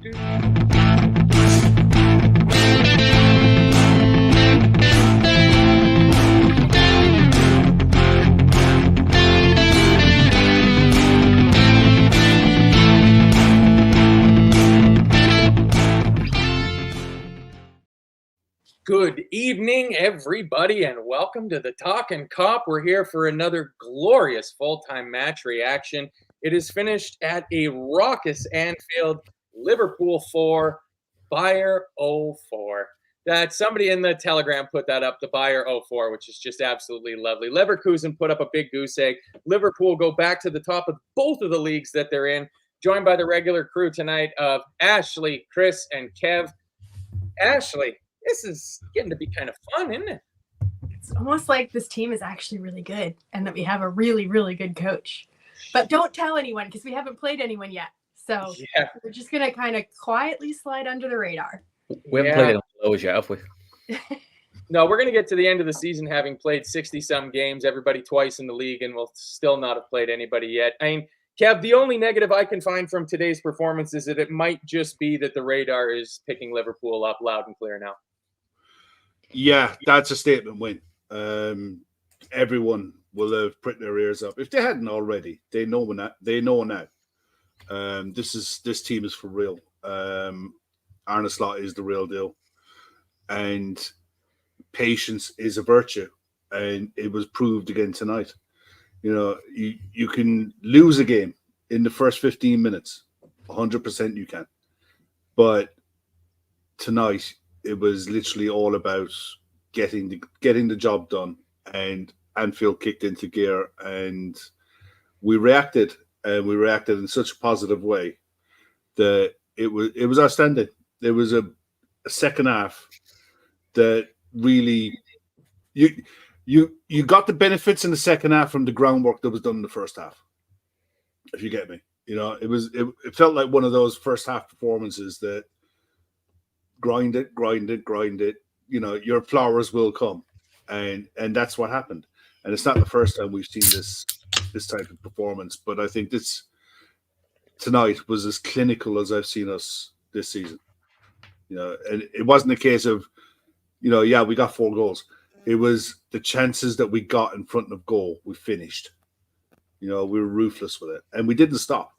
Good evening, everybody, and welcome to the Talkin Kop. We're here for another glorious full-time match reaction. It is finished at a raucous Anfield, Liverpool 4, Bayer 04. That somebody in the Telegram put that up, the Bayer 04, which is just absolutely lovely. Leverkusen put up a big goose egg. Liverpool go back to the top of both of the leagues that they're in, joined by the regular crew tonight of Ashley, Chris, and Kev. Ashley, this is getting to be kind of fun, isn't it? It's almost like this team is actually really good and that we have a really, really good coach. But don't tell anyone because we haven't played anyone yet. So we're just going to kind of quietly slide under the radar. We haven't played anyone lowers yet, have we? No, we're going to get to the end of the season having played 60-some games, everybody twice in the league, and we'll still not have played anybody yet. I mean, Kev, the only negative I can find from today's performance is that it might just be that the radar is picking Liverpool up loud and clear now. Yeah, that's a statement win. Everyone will have put their ears up. If they hadn't already, they know now. This team is for real. Arne Slot is the real deal. And patience is a virtue. And it was proved again tonight. You know, you can lose a game in the first 15 minutes. 100% you can. But tonight, it was literally all about getting the job done, and Anfield kicked into gear, and we reacted in such a positive way that it was outstanding. There was a second half that really you got the benefits in the second half from the groundwork that was done in the first half. If you get me, you know, it felt like one of those first half performances that grind it. You know, your flowers will come, and that's what happened. And it's not the first time we've seen this type of performance, but I think this tonight was as clinical as I've seen us this season. You know, and it wasn't a case of, you know, yeah, we got 4 goals. It was the chances that we got in front of goal, we finished. You know, we were ruthless with it, and we didn't stop.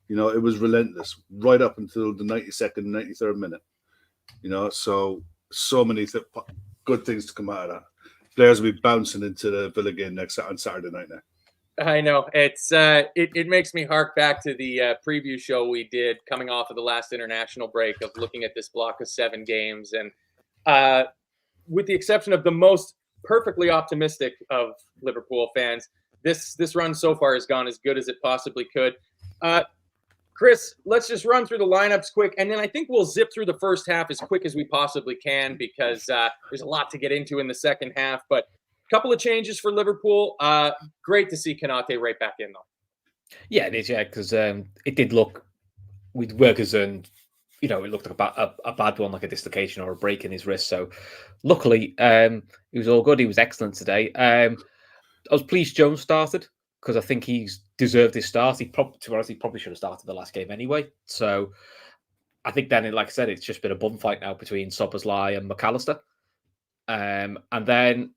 You know, it was relentless right up until the 92nd, 93rd minute. You know, so many good things to come out of that. Players will be bouncing into the Villa game on Saturday night now. I know. It's it makes me hark back to the preview show we did coming off of the last international break of looking at this block of 7 games. And with the exception of the most perfectly optimistic of Liverpool fans, this run so far has gone as good as it possibly could. Chris, let's just run through the lineups quick, and then I think we'll zip through the first half as quick as we possibly can because there's a lot to get into in the second half. But a couple of changes for Liverpool. Great to see Konate right back in, though. Yeah, it is, yeah, because it did look, we were concerned, you know, it looked like a bad one, like a dislocation or a break in his wrist. So luckily, he was all good. He was excellent today. I was pleased Jones started, because I think he's deserved his start. He probably should have started the last game anyway. So I think then, like I said, it's just been a bum fight now between Szoboszlai and McAllister. And then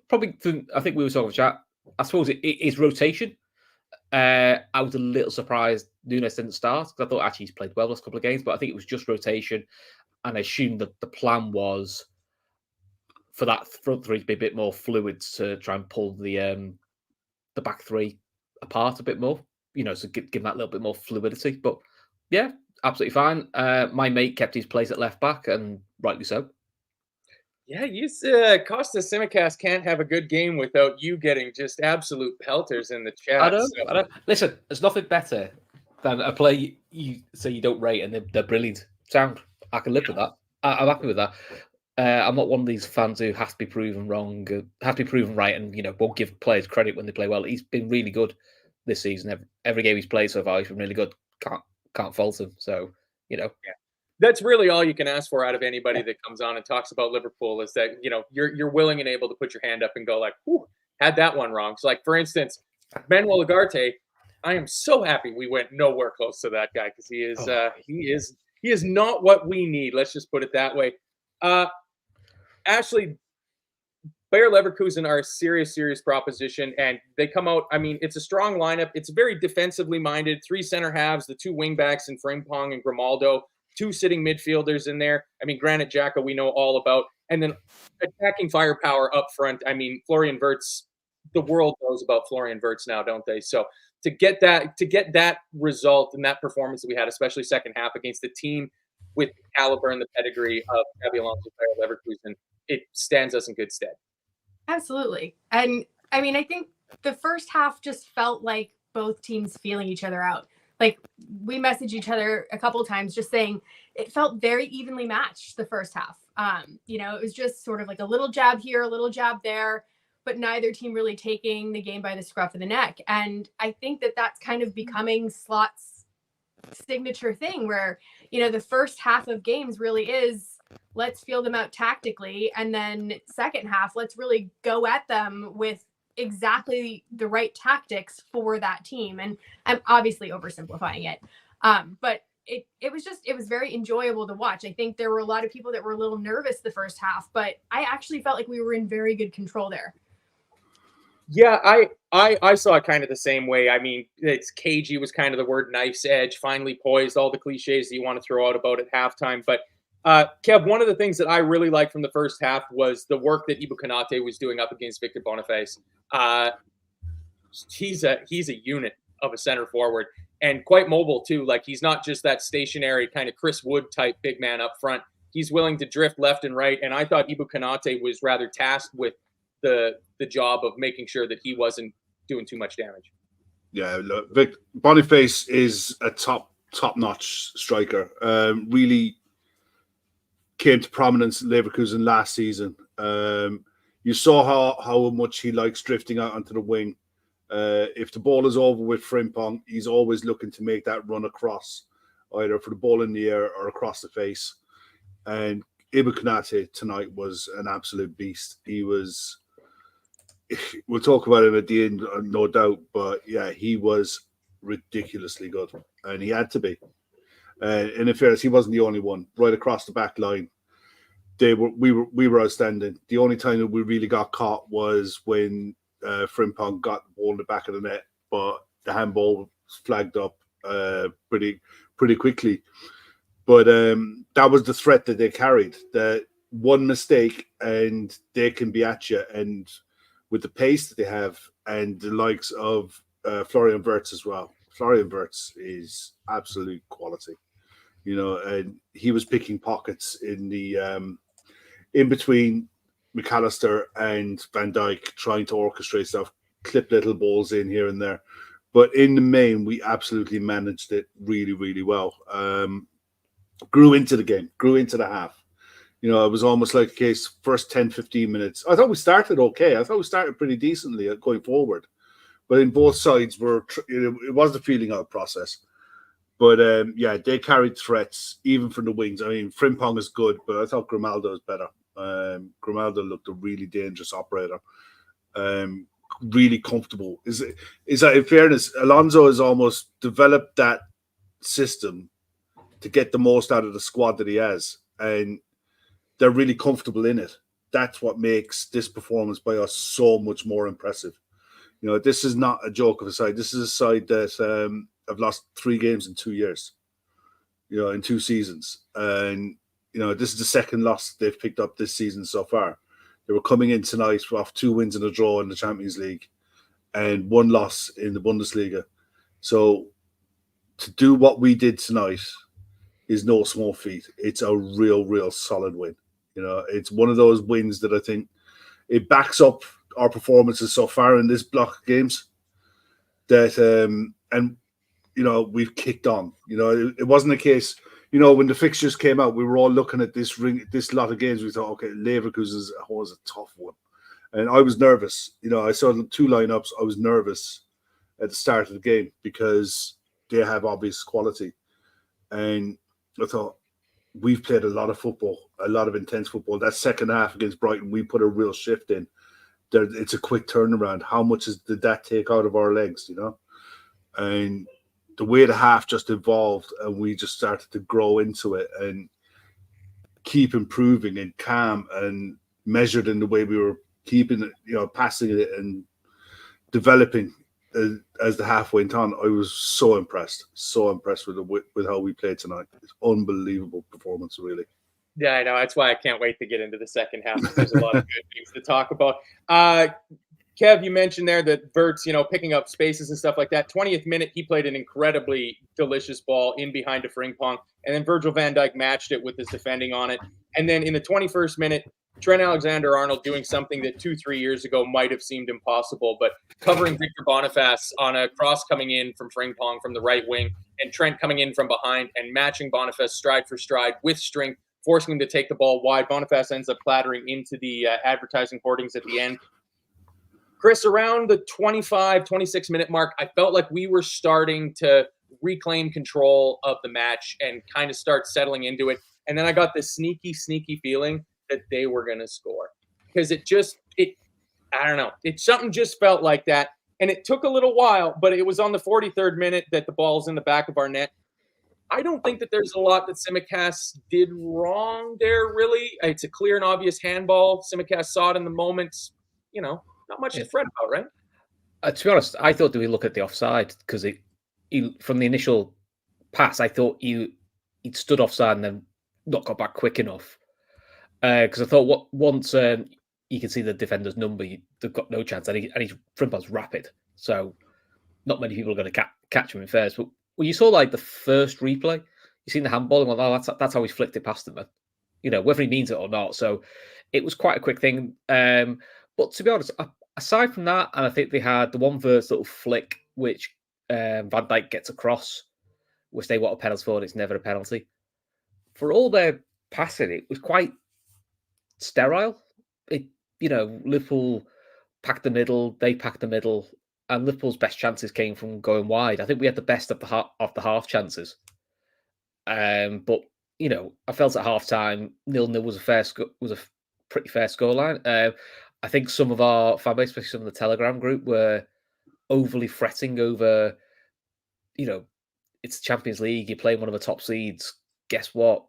probably, I think we were talking about, I suppose it is rotation. I was a little surprised Nunes didn't start, because I thought actually he's played well last couple of games, but I think it was just rotation. And I assumed that the plan was for that front three to be a bit more fluid to try and pull the back three apart a bit more, you know, so give that little bit more fluidity. But yeah, absolutely fine. My mate kept his place at left back, and rightly so. Yeah, Costas Tsimikas can't have a good game without you getting just absolute pelters in the chat. I know. Listen, there's nothing better than a play you say you don't rate and they're brilliant. Sound. I can live with that. I'm happy with that. I'm not one of these fans who has to be proven wrong, has to be proven right, and you know won't give players credit when they play well. He's been really good this season. Every game he's played so far, he's been really good. Can't fault him. So you know, that's really all you can ask for out of anybody that comes on and talks about Liverpool is that you know you're willing and able to put your hand up and go like, "Whew, had that one wrong." So like for instance, Manuel Ugarte, I am so happy we went nowhere close to that guy because he is He is not what we need. Let's just put it that way. Ashley, Bayer Leverkusen are a serious, serious proposition, and they come out. I mean, it's a strong lineup. It's very defensively minded. 3 center halves, the 2 wingbacks in Frimpong and Grimaldo, 2 sitting midfielders in there. I mean, Granit Xhaka we know all about, and then attacking firepower up front. I mean, Florian Wirtz. The world knows about Florian Wirtz now, don't they? So to get that result and that performance that we had, especially second half against a team with the caliber and the pedigree of Xabi Alonso, Bayer Leverkusen, it stands us in good stead. Absolutely. And I mean, I think the first half just felt like both teams feeling each other out. Like we messaged each other a couple of times just saying it felt very evenly matched the first half. It was just sort of like a little jab here, a little jab there, but neither team really taking the game by the scruff of the neck. And I think that that's kind of becoming Slot's signature thing where, the first half of games really is let's feel them out tactically. And then second half, let's really go at them with exactly the right tactics for that team. And I'm obviously oversimplifying it. But it was very enjoyable to watch. I think there were a lot of people that were a little nervous the first half, but I actually felt like we were in very good control there. Yeah, I saw it kind of the same way. I mean, it's cagey was kind of the word, knife's edge, finely poised, all the cliches that you want to throw out about at halftime. But Kev, one of the things that I really liked from the first half was the work that Ibu Konate was doing up against Victor Boniface. He's a unit of a center forward and quite mobile too. Like he's not just that stationary kind of Chris Wood type big man up front. He's willing to drift left and right. And I thought Ibu Konate was rather tasked with the job of making sure that he wasn't doing too much damage. Yeah, look, Boniface is a top-notch striker. Really came to prominence in Leverkusen last season. You saw how much he likes drifting out onto the wing. If the ball is over with Frimpong, he's always looking to make that run across, either for the ball in the air or across the face. And Ibu Konate tonight was an absolute beast. He was... We'll talk about him at the end, no doubt. But yeah, he was ridiculously good, and he had to be. And in fairness, he wasn't the only one. Right across the back line, we were outstanding. The only time that we really got caught was when Frimpong got the ball in the back of the net, but the handball was flagged up pretty quickly. But that was the threat that they carried. That one mistake and they can be at you. And with the pace that they have and the likes of Florian Wirtz as well. Florian Wirtz is absolute quality, and he was picking pockets in the in between McAllister and Van Dijk, trying to orchestrate stuff, clip little balls in here and there. But in the main, we absolutely managed it really, really well. Grew into the game, grew into the half. It was almost like a case, first 10, 15 minutes. I thought we started okay. I thought we started pretty decently going forward. But in both sides, it was the feeling out process. But they carried threats, even from the wings. I mean, Frimpong is good, but I thought Grimaldo is better. Grimaldo looked a really dangerous operator. Really comfortable. Is that, in fairness, Alonso has almost developed that system to get the most out of the squad that he has. And they're really comfortable in it. That's what makes this performance by us so much more impressive. This is not a joke of a side. This is a side that have lost 3 games in 2 years, in 2 seasons. And, this is the second loss they've picked up this season so far. They were coming in tonight off 2 wins and a draw in the Champions League and 1 loss in the Bundesliga. So to do what we did tonight is no small feat. It's a real solid win. It's one of those wins that I think it backs up our performances so far in this block of games that, we've kicked on. It wasn't a case, when the fixtures came out, we were all looking at this lot of games. We thought, okay, Leverkusen was a tough one. And I was nervous. I saw the 2 lineups. I was nervous at the start of the game because they have obvious quality. And I thought, we've played a lot of football, a lot of intense football. That second half against Brighton, we put a real shift in. It's a quick turnaround. How much did that take out of our legs, And the way the half just evolved, and we just started to grow into it and keep improving and calm and measured in the way we were keeping it, passing it and developing as the half went on. I was so impressed with how we played tonight. It's unbelievable performance, really. Yeah, I know. That's why I can't wait to get into the second half. There's a lot of good things to talk about. Kev, you mentioned there that Vert's, picking up spaces and stuff like that. 20th minute, he played an incredibly delicious ball in behind a Frimpong, and then Virgil van Dijk matched it with his defending on it. And then in the 21st minute, Trent Alexander-Arnold doing something that 2-3 years ago might have seemed impossible, but covering Victor Boniface on a cross coming in from Frimpong from the right wing, and Trent coming in from behind and matching Boniface stride for stride with strength, forcing him to take the ball wide. Boniface ends up clattering into the advertising hoardings at the end. Chris, around the 25, 26-minute mark, I felt like we were starting to reclaim control of the match and kind of start settling into it. And then I got this sneaky feeling that they were going to score. Because I don't know. Something just felt like that. And it took a little while, but it was on the 43rd minute that the ball's in the back of our net. I don't think that there's a lot that Tsimikas did wrong there, really. It's a clear and obvious handball. Tsimikas saw it in the moment. Not much to fret about, right? To be honest, I thought that we look at the offside because from the initial pass, I thought he'd stood offside and then not got back quick enough. Because I thought once you can see the defender's number, they've got no chance. And Frimpong's rapid, so not many people are going to catch him in first. But when you saw like the first replay, you seen the handball and went, oh, that's how he flicked it past him. Whether he means it or not. So it was quite a quick thing. But to be honest, aside from that, and I think they had the one first little flick, which Van Dijk gets across, which they want a penalty for, and it's never a penalty. For all their passing, it was quite sterile. Liverpool packed the middle, they packed the middle, and Liverpool's best chances came from going wide. I think we had the best of the half chances. But I felt at half time 0-0 was a pretty fair scoreline. I think some of our fan base, especially some of the Telegram group, were overly fretting over, it's the Champions League, you're playing one of the top seeds. Guess what?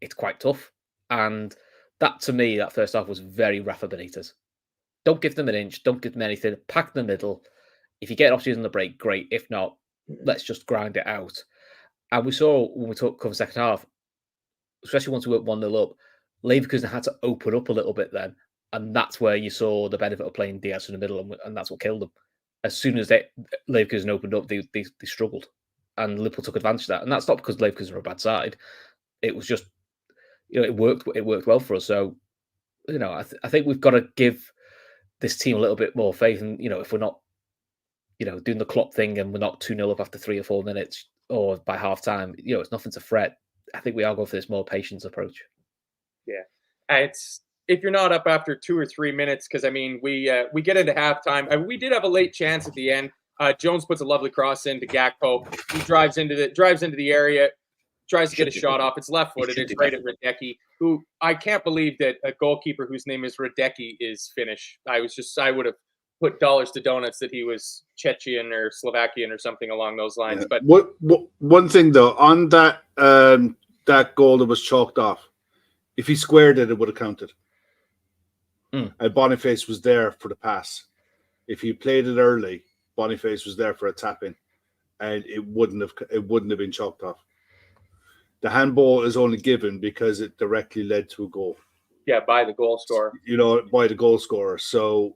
It's quite tough. And that, to me, that first half was very Rafa Benitez. Don't give them an inch. Don't give them anything. Pack the middle. If you get opportunities on the break, great. If not, let's just grind it out. And we saw when we covered the second half, especially once we went 1-0 up, Leverkusen had to open up a little bit then. And that's where you saw the benefit of playing Diaz in the middle, and that's what killed them. As soon as Leverkusen opened up, they struggled. And Liverpool took advantage of that. And that's not because Leverkusen are a bad side. It was just, it worked well for us. So, I think we've got to give this team a little bit more faith. And, if we're not, doing the Klopp thing and we're not 2-0 up after 3 or 4 minutes or by half time, it's nothing to fret. I think we are going for this more patience approach. Yeah. If you're not up after 2 or 3 minutes, because we get into halftime. We did have a late chance at the end. Jones puts a lovely cross into Gakpo. He drives into the area, tries to get a shot off. It's left-footed. It's right at Radecki, who I can't believe that a goalkeeper whose name is Radecki is Finnish. I would have put dollars to donuts that he was Chechen or Slovakian or something along those lines. Yeah. But one thing though, on that goal that was chalked off, if he squared it, it would have counted. And Boniface was there for the pass. If he played it early, Boniface was there for a tap in, and it wouldn't have been chalked off. The handball is only given because it directly led to a goal. Yeah, by the goal scorer. By the goal scorer. So,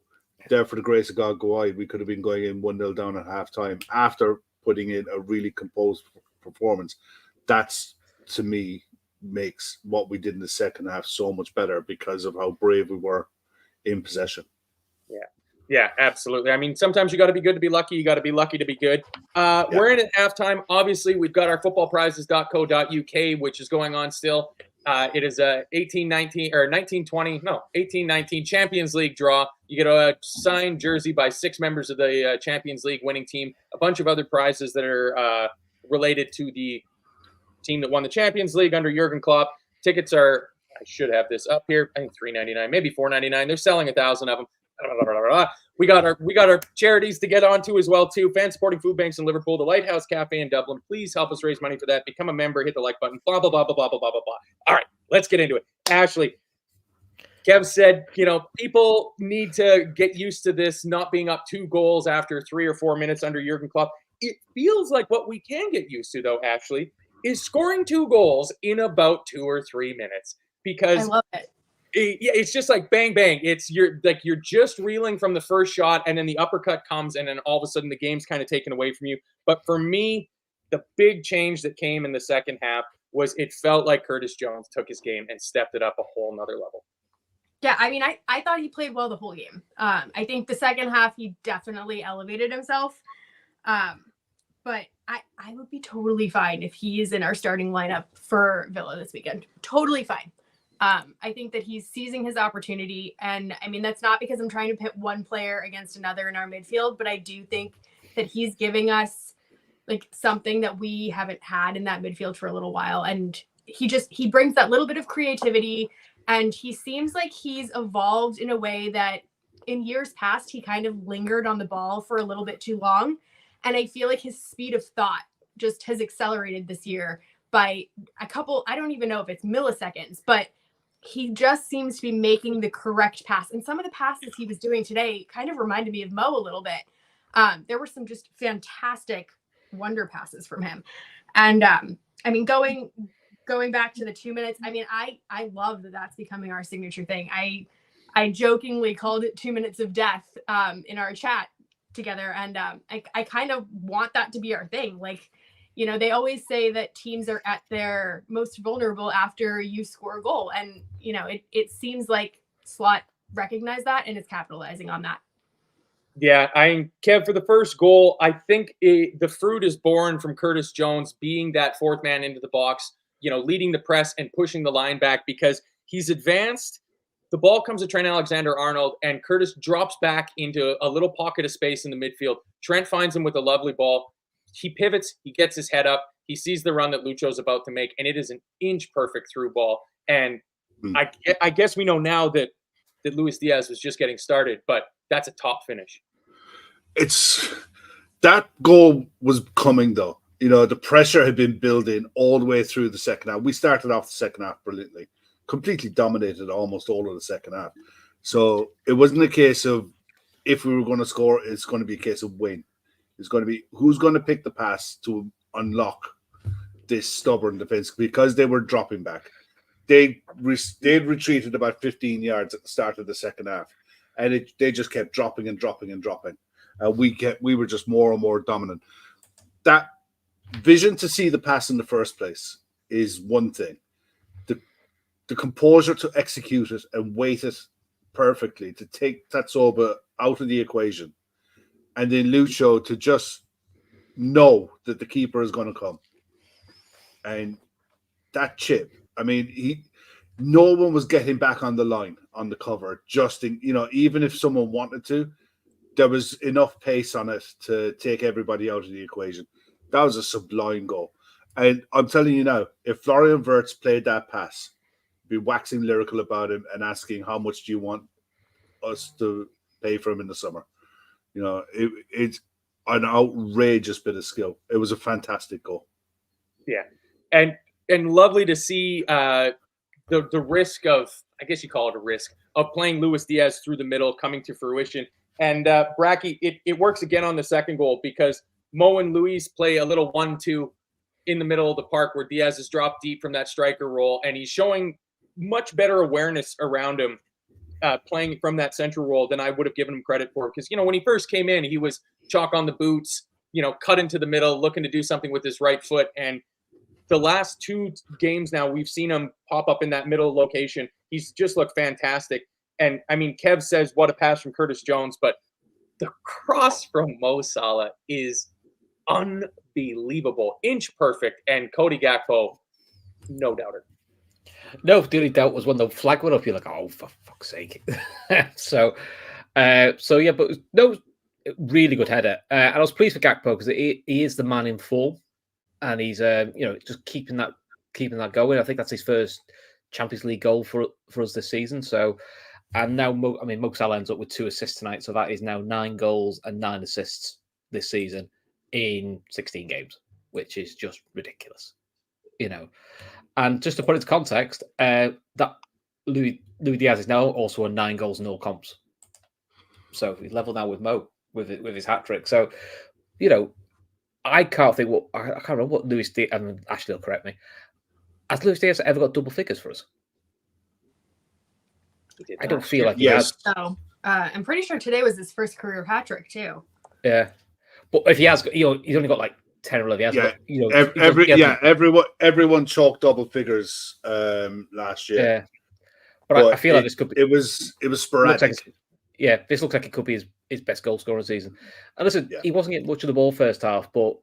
there for the grace of God, go wide. We could have been going in 1-0 down at half time after putting in a really composed performance. That's, to me, makes what we did in the second half so much better because of how brave we were in possession. Yeah, absolutely. Sometimes you got to be good to be lucky. You got to be lucky to be good. We're in at halftime. Obviously, we've got our footballprizes.co.uk, which is going on still. It is a 18-19 Champions League draw. You get a signed jersey by 6 members of the Champions League winning team. A bunch of other prizes that are related to the team that won the Champions League under Jurgen Klopp. Tickets are, I should have this up here, I think $3.99, maybe $4.99. They're selling 1,000 of them. We got our charities to get onto as well too. Fan supporting food banks in Liverpool, the Lighthouse Cafe in Dublin. Please help us raise money for that. Become a member. Hit the like button. Blah blah blah blah blah blah blah blah. All right, let's get into it. Ashley, Kev said, people need to get used to this not being up 2 goals after 3 or 4 minutes under Jurgen Klopp. It feels like what we can get used to, though, Ashley, is scoring 2 goals in about 2 or 3 minutes. Because I love it. It's just like bang, bang. You're just reeling from the first shot, and then the uppercut comes, and then all of a sudden the game's kind of taken away from you. But for me, the big change that came in the second half was it felt like Curtis Jones took his game and stepped it up a whole nother level. Yeah, I mean, I thought he played well the whole game. I think the second half he definitely elevated himself. But I would be totally fine if he is in our starting lineup for Villa this weekend. Totally fine. I think that he's seizing his opportunity. And I mean, that's not because I'm trying to pit one player against another in our midfield, but I do think that he's giving us like something that we haven't had in that midfield for a little while. And he brings that little bit of creativity, and he seems like he's evolved in a way that in years past, he kind of lingered on the ball for a little bit too long. And I feel like his speed of thought just has accelerated this year by a couple, I don't even know if it's milliseconds, but he just seems to be making the correct pass. And some of the passes he was doing today kind of reminded me of Mo a little bit. There were some just fantastic wonder passes from him. And I mean, going back to the 2 minutes, I mean, I love that that's becoming our signature thing. I jokingly called it 2 minutes of death in our chat together. And I kind of want that to be our thing. Like, they always say that teams are at their most vulnerable after you score a goal. And, it seems like Slot recognized that and is capitalizing on that. Yeah, Kev, for the first goal, I think the fruit is born from Curtis Jones being that fourth man into the box, leading the press and pushing the line back, because he's advanced. The ball comes to Trent Alexander-Arnold, and Curtis drops back into a little pocket of space in the midfield. Trent finds him with a lovely ball. He pivots. He gets his head up. He sees the run that Lucho's about to make, and it is an inch-perfect through ball. And I guess we know now that Luis Diaz was just getting started, but that's a top finish. That goal was coming, though. The pressure had been building all the way through the second half. We started off the second half brilliantly, completely dominated almost all of the second half. So it wasn't a case of if we were going to score, it's going to be a case of win. It's going to be who's going to pick the pass to unlock this stubborn defense, because they were dropping back. They'd retreated about 15 yards at the start of the second half, and they just kept dropping and dropping and dropping. We were just more and more dominant. That vision to see the pass in the first place is one thing. The composure to execute it and wait it perfectly, to take Tatsoba out of the equation, and then Lucho to just know that the keeper is going to come. And that chip, I mean, no one was getting back on the line, on the cover, even if someone wanted to, there was enough pace on it to take everybody out of the equation. That was a sublime goal. And I'm telling you now, if Florian Wirtz played that pass, be waxing lyrical about him and asking how much do you want us to pay for him in the summer. It's an outrageous bit of skill. It was a fantastic goal. Yeah. And lovely to see the risk of, I guess you call it a risk, of playing Luis Diaz through the middle coming to fruition. And Bracky, it works again on the second goal, because Mo and Luis play a little 1-2 in the middle of the park where Diaz is dropped deep from that striker role, and he's showing much better awareness around him playing from that central role than I would have given him credit for. Because, when he first came in, he was chalk on the boots, cut into the middle, looking to do something with his right foot. And the last 2 games now, we've seen him pop up in that middle location. He's just looked fantastic. And, I mean, Kev says, what a pass from Curtis Jones, but the cross from Mo Salah is unbelievable. Inch perfect. And Cody Gakpo, no doubter. No, the only doubt was when the flag went up, you're like, oh, for fuck's sake. So yeah, but no, really good header. And I was pleased for Gakpo because he is the man in form, and he's just keeping that going. I think that's his first Champions League goal for us this season. So And now, Mo Salah ends up with 2 assists tonight, so that is now 9 goals and 9 assists this season in 16 games, which is just ridiculous, And just to put it into context, that Luis Diaz is now also on 9 goals and 0 comps, so he's level now with Mo with his hat trick. So, I can't think I can't remember what Luis Diaz, and Ashley will correct me. Has Luis Diaz ever got double figures for us? I don't feel like he has. So I'm pretty sure today was his first career hat trick too. Yeah, but if he has, he's only got like 10 or 11. Everyone chalked double figures last year. Yeah, but I feel like this could be. It was sporadic. This looks like it could be his best goal scorer season. And listen, he wasn't getting much of the ball first half, but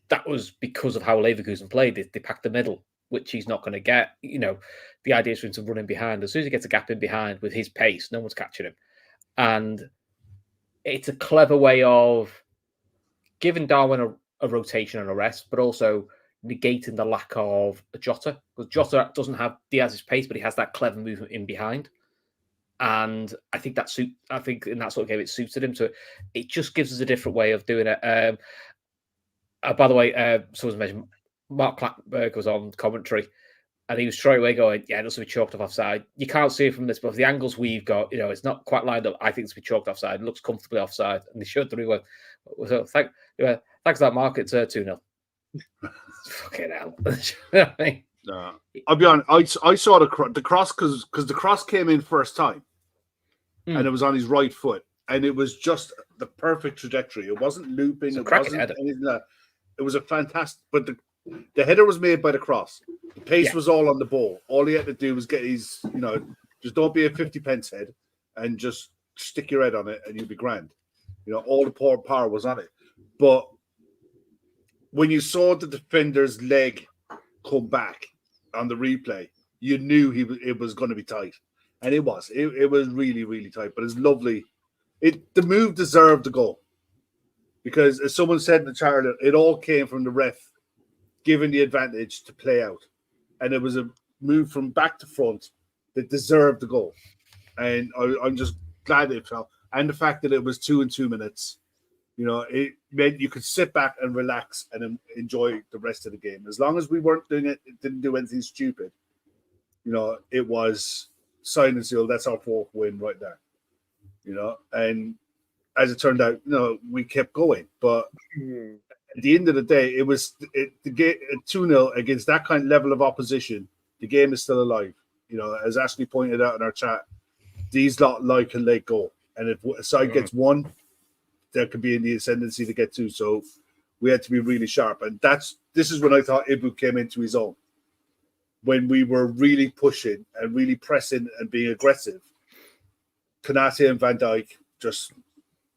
that was because of how Leverkusen played. They packed the middle, which he's not going to get. The idea is for him to run in behind. As soon as he gets a gap in behind with his pace, no one's catching him. And it's a clever way of giving Darwin a rotation and a rest, but also negating the lack of a Jota. Because Jota doesn't have Diaz's pace, but he has that clever movement in behind. And I think in that sort of game it suited him. So it just gives us a different way of doing it. By the way, someone's mentioned Mark Clackberg was on commentary, and he was straight away going, "Yeah, it looks to be chalked off offside." You can't see it from this, but the angles we've got, it's not quite lined up. I think it's to be chalked offside. It looks comfortably offside, and they showed the replay. So thanks for that, Mark. It's 2-0. Fucking hell. No, I'll be honest. I saw the cross because the cross came in first time, and it was on his right foot, and it was just the perfect trajectory. It wasn't looping. It wasn't anything like that. It was a fantastic. But the header was made by the cross. The pace was all on the ball. All he had to do was get his, just don't be a 50-pence head, and just stick your head on it, and you'll be grand. All the power was on it. But when you saw the defender's leg come back on the replay, you knew it was going to be tight, and it was. It was really, really tight. But it's lovely. The move deserved the goal because, as someone said in the chat, it all came from the ref giving the advantage to play out, and it was a move from back to front that deserved the goal. And I'm just glad it fell, and the fact that it was 2 and 2 minutes. It meant you could sit back and relax and enjoy the rest of the game. As long as we weren't doing it, didn't do anything stupid. It was sign and seal. That's our 4th win right there. And as it turned out, we kept going. But at the end of the day, it was the game 2-0 against that kind of level of opposition. The game is still alive. As Ashley pointed out in our chat, these lot can let go, and if a side gets 1. There could be in the ascendancy to get 2, so we had to be really sharp. And this is when I thought Ibu came into his own. When we were really pushing and really pressing and being aggressive, Konate and Van Dijk just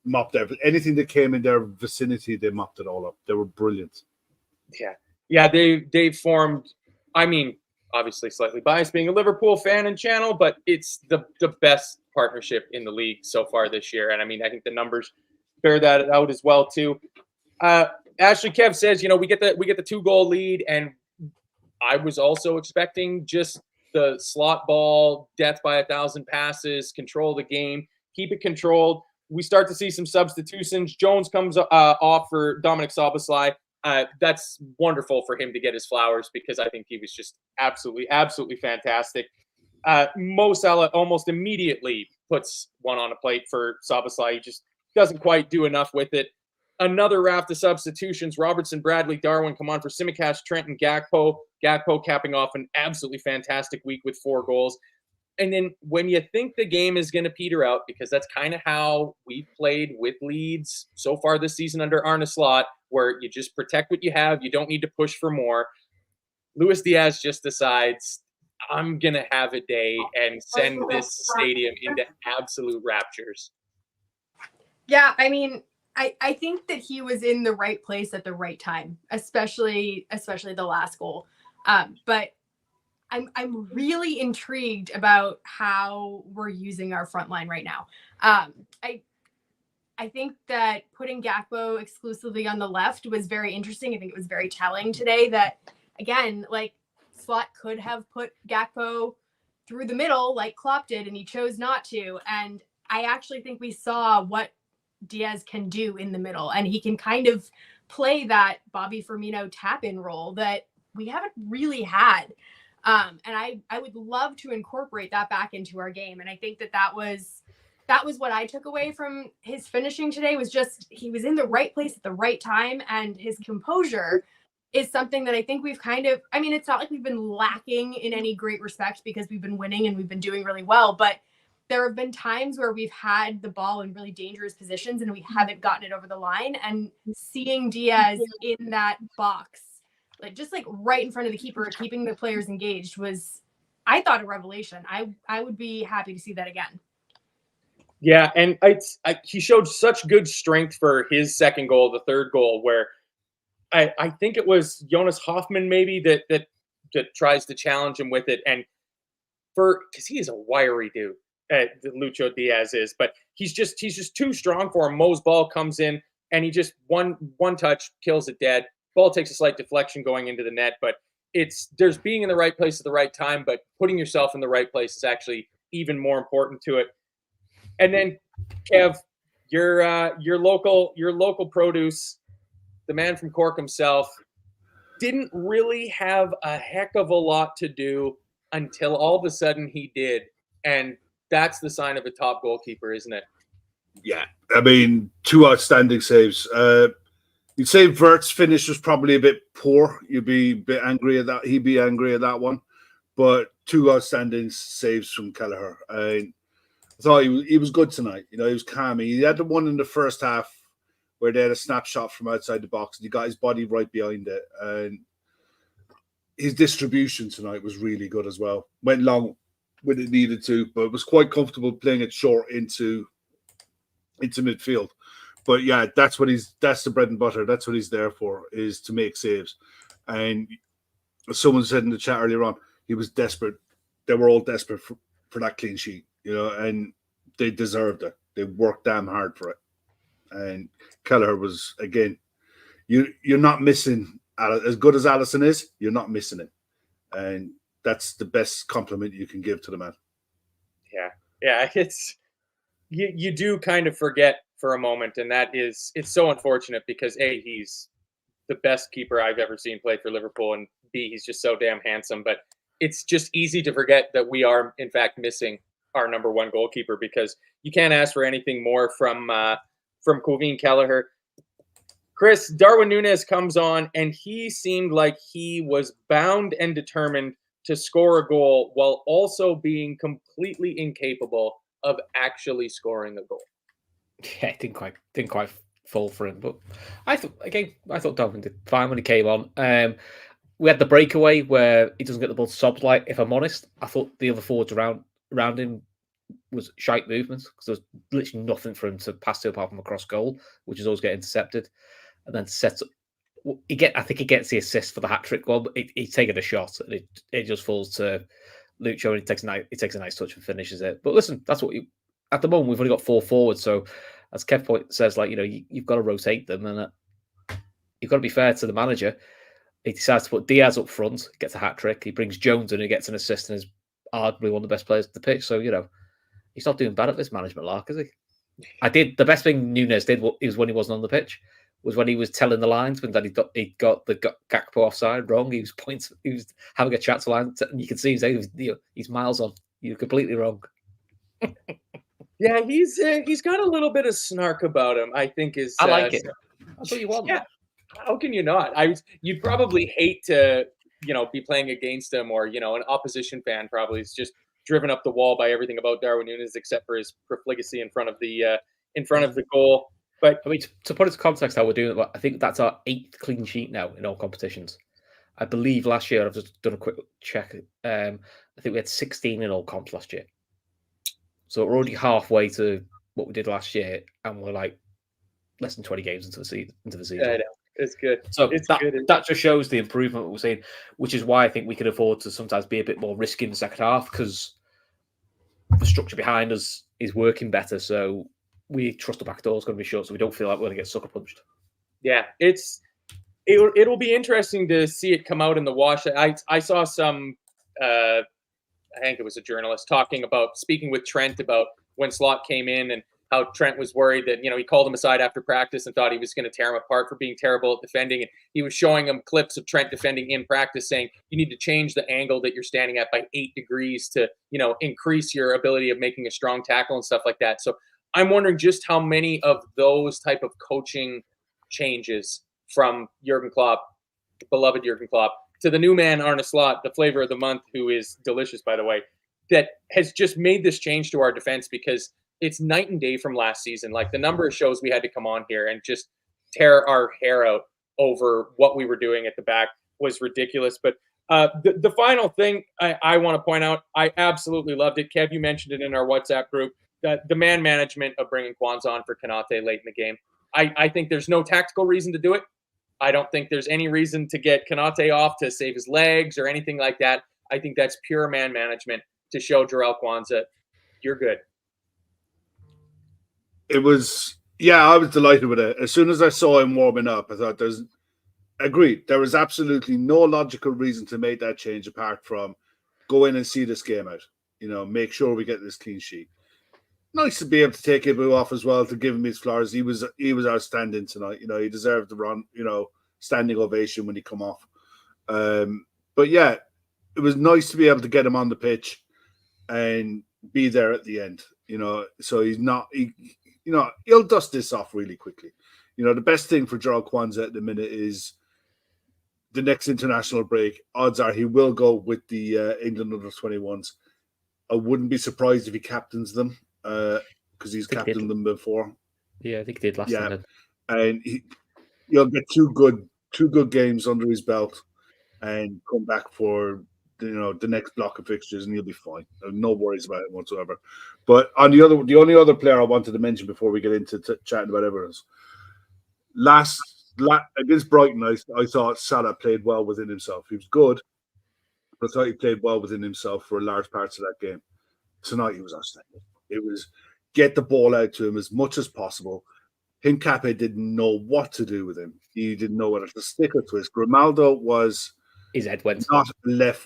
mopped everything. Anything that came in their vicinity, they mopped it all up. They were brilliant. Yeah. They formed. Obviously slightly biased being a Liverpool fan and channel, but it's the best partnership in the league so far this year. And I think the numbers bear that out as well too. Ashley Kev says, we get the 2-goal lead, and I was also expecting just the slot ball, death by 1,000 passes, control the game, keep it controlled. We start to see some substitutions. Jones comes off for Dominic Szoboszlai. That's wonderful for him to get his flowers because I think he was just absolutely, absolutely fantastic. Mo Salah almost immediately puts one on a plate for Szoboszlai. He just doesn't quite do enough with it. Another raft of substitutions. Robertson, Bradley, Darwin come on for Tsimikas, Trent, and Gakpo. Gakpo capping off an absolutely fantastic week with 4 goals. And then when you think the game is going to peter out, because that's kind of how we've played with Leeds so far this season under Arne Slot, where you just protect what you have. You don't need to push for more. Luis Diaz just decides, I'm going to have a day and send this stadium into absolute raptures. Yeah, I think that he was in the right place at the right time, especially the last goal. But I'm really intrigued about how we're using our front line right now. I think that putting Gakpo exclusively on the left was very interesting. I think it was very telling today that, again, Slot could have put Gakpo through the middle like Klopp did, and he chose not to. And I actually think we saw what Diaz can do in the middle, and he can kind of play that Bobby Firmino tap-in role that we haven't really had. And I would love to incorporate that back into our game. And I think that was what I took away from his finishing today, was just he was in the right place at the right time, and his composure is something that I think we've it's not like we've been lacking in any great respect, because we've been winning and we've been doing really well, but there have been times where we've had the ball in really dangerous positions and we haven't gotten it over the line. And seeing Diaz in that box, just right in front of the keeper, keeping the players engaged, was, I thought, a revelation. I would be happy to see that again. Yeah, and he showed such good strength for his second goal, the third goal, where I think it was Jonas Hoffman maybe that tries to challenge him with it, and because he is a wiry dude. Lucho Diaz is, but he's just too strong for him. Mo's ball comes in, and he just one touch kills it dead. Ball takes a slight deflection going into the net, but there's being in the right place at the right time, but putting yourself in the right place is actually even more important to it. And then, Kev, your local produce, the man from Cork himself, didn't really have a heck of a lot to do until all of a sudden he did, and that's the sign of a top goalkeeper, isn't it? Yeah, I mean, two outstanding saves. You'd say Vert's finish was probably a bit poor. You'd be a bit angry at that. He'd be angry at that one. But two outstanding saves from Kelleher. I thought he was good tonight. He was calm. He had the one in the first half where they had a snapshot from outside the box, and he got his body right behind it. And his distribution tonight was really good as well. Went long when it needed to, but it was quite comfortable playing it short into midfield. But yeah, that's the bread and butter. That's what he's there for, is to make saves. And someone said in the chat earlier on, he was desperate. They were all desperate for that clean sheet, and they deserved it. They worked damn hard for it. And Kelleher was, again, you're not missing, as good as Alisson is, you're not missing him. And that's the best compliment you can give to the man. Yeah. It's you do kind of forget for a moment, and it's so unfortunate, because A, he's the best keeper I've ever seen play for Liverpool, and B, he's just so damn handsome. But it's just easy to forget that we are, in fact, missing our number one goalkeeper, because you can't ask for anything more from Caoimhín Kelleher. Chris, Darwin Núñez comes on, and he seemed like he was bound and determined to score a goal while also being completely incapable of actually scoring a goal. Yeah, it didn't quite fall for him, but I thought Darwin did fine when he came on. We had the breakaway where he doesn't get the ball to Szoboszlai. If I'm honest, I thought the other forwards around him was shite movements, because there was literally nothing for him to pass to apart from a cross goal, which is always get intercepted, and then sets up. I think he gets the assist for the hat trick goal, but he's taking a shot, and it just falls to Lucho, and he takes a nice touch and finishes it. But listen, that's what at the moment we've only got 4 forwards, so as Kev says, you've got to rotate them, and you've got to be fair to the manager. He decides to put Diaz up front, gets a hat trick. He brings Jones in, who gets an assist, and is arguably one of the best players at the pitch. So he's not doing bad at this management lark, is he? The best thing Núñez did was when he wasn't on the pitch, was when he was telling the lines when he got the Gakpo offside wrong. He was having a chat to lines, and you can see he's miles on. You're completely wrong. Yeah, he's got a little bit of snark about him, I think. I like it. That's what you want. Yeah. How can you not? You'd probably hate to, be playing against him, or, an opposition fan probably is just driven up the wall by everything about Darwin Núñez except for his profligacy in front of the goal. But I mean, to put it into context how we're doing it, I think that's our 8th clean sheet now in all competitions. I believe last year, I've just done a quick check. I think we had 16 in all comps last year. So we're already halfway to what we did last year, and we're like less than 20 games into the season. Yeah, I know. It's good. So that just shows the improvement we're seeing, which is why I think we can afford to sometimes be a bit more risky in the second half, because the structure behind us is working better. So we trust the back door is going to be short, so we don't feel like we're going to get sucker punched. Yeah, it'll be interesting to see it come out in the wash. I saw some I think it was a journalist speaking with Trent about when Slot came in and how Trent was worried that, he called him aside after practice and thought he was going to tear him apart for being terrible at defending. And he was showing him clips of Trent defending in practice, saying you need to change the angle that you're standing at by 8 degrees to, increase your ability of making a strong tackle and stuff like that. So I'm wondering just how many of those type of coaching changes from Jurgen Klopp, beloved Jurgen Klopp, to the new man, Arne Slot, the flavor of the month, who is delicious, by the way, that has just made this change to our defense, because it's night and day from last season. Like, the number of shows we had to come on here and just tear our hair out over what we were doing at the back was ridiculous. But the final thing I want to point out, I absolutely loved it. Kev, you mentioned it in our WhatsApp group, that the man management of bringing Kwanzaa on for Konate late in the game. I think there's no tactical reason to do it. I don't think there's any reason to get Konate off to save his legs or anything like that. I think that's pure man management to show Jarrell Kwanzaa, you're good. I was delighted with it. As soon as I saw him warming up, I thought agreed. There was absolutely no logical reason to make that change apart from go in and see this game out. Make sure we get this clean sheet. Nice to be able to take Ibu off as well, to give him his flowers. He was outstanding tonight. He deserved the run, standing ovation when he come off. But yeah, it was nice to be able to get him on the pitch and be there at the end. So he's not he'll dust this off really quickly. The best thing for Jarrell Kwanzaa at the minute is the next international break. Odds are he will go with the England under 21s. I wouldn't be surprised if he captains them, because he's captained them before. Yeah, I think he did last time. And he'll get two good games under his belt and come back for the next block of fixtures, and he'll be fine. No worries about it whatsoever. But on the only other player I wanted to mention before we get into chatting about Everton's, against Brighton, I thought Salah played well within himself. He was good, but I thought he played well within himself for large parts of that game. Tonight he was outstanding. It was get the ball out to him as much as possible. Hincapié didn't know what to do with him. He didn't know whether to stick or twist. Grimaldo was his head went not a left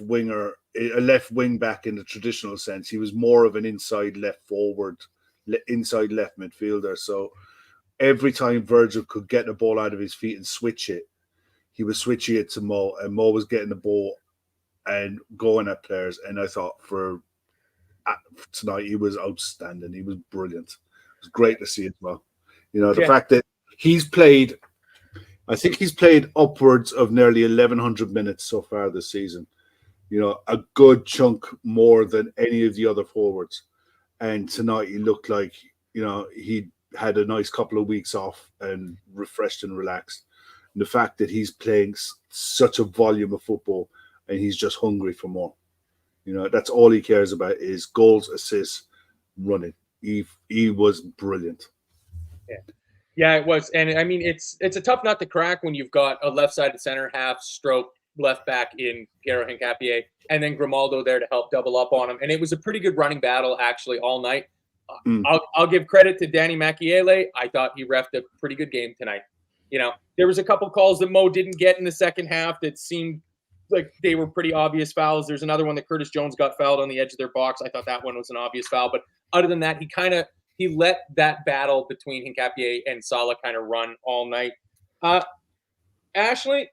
wing back in the traditional sense. He was more of an inside left forward, inside left midfielder. So every time Virgil could get the ball out of his feet and switch it, he was switching it to Mo, and Mo was getting the ball and going at players. And I thought for tonight he was outstanding. He was brilliant. It was great to see as well. The fact that I think he's played upwards of nearly 1,100 minutes so far this season. A good chunk more than any of the other forwards. And tonight he looked like, he had a nice couple of weeks off and refreshed and relaxed. And the fact that he's playing such a volume of football and he's just hungry for more. That's all he cares about is goals, assists, running. He was brilliant. Yeah, it was. And I mean, it's a tough nut to crack when you've got a left-sided center half stroke left back in Piero Hincapié and then Grimaldo there to help double up on him. And it was a pretty good running battle actually all night. I'll give credit to Danny Makiele. I thought he reffed a pretty good game tonight. There was a couple calls that Mo didn't get in the second half that seemed like they were pretty obvious fouls. There's another one that Curtis Jones got fouled on the edge of their box. I thought that one was an obvious foul. But other than that, he let that battle between Hincapié and Salah kind of run all night. Ashley,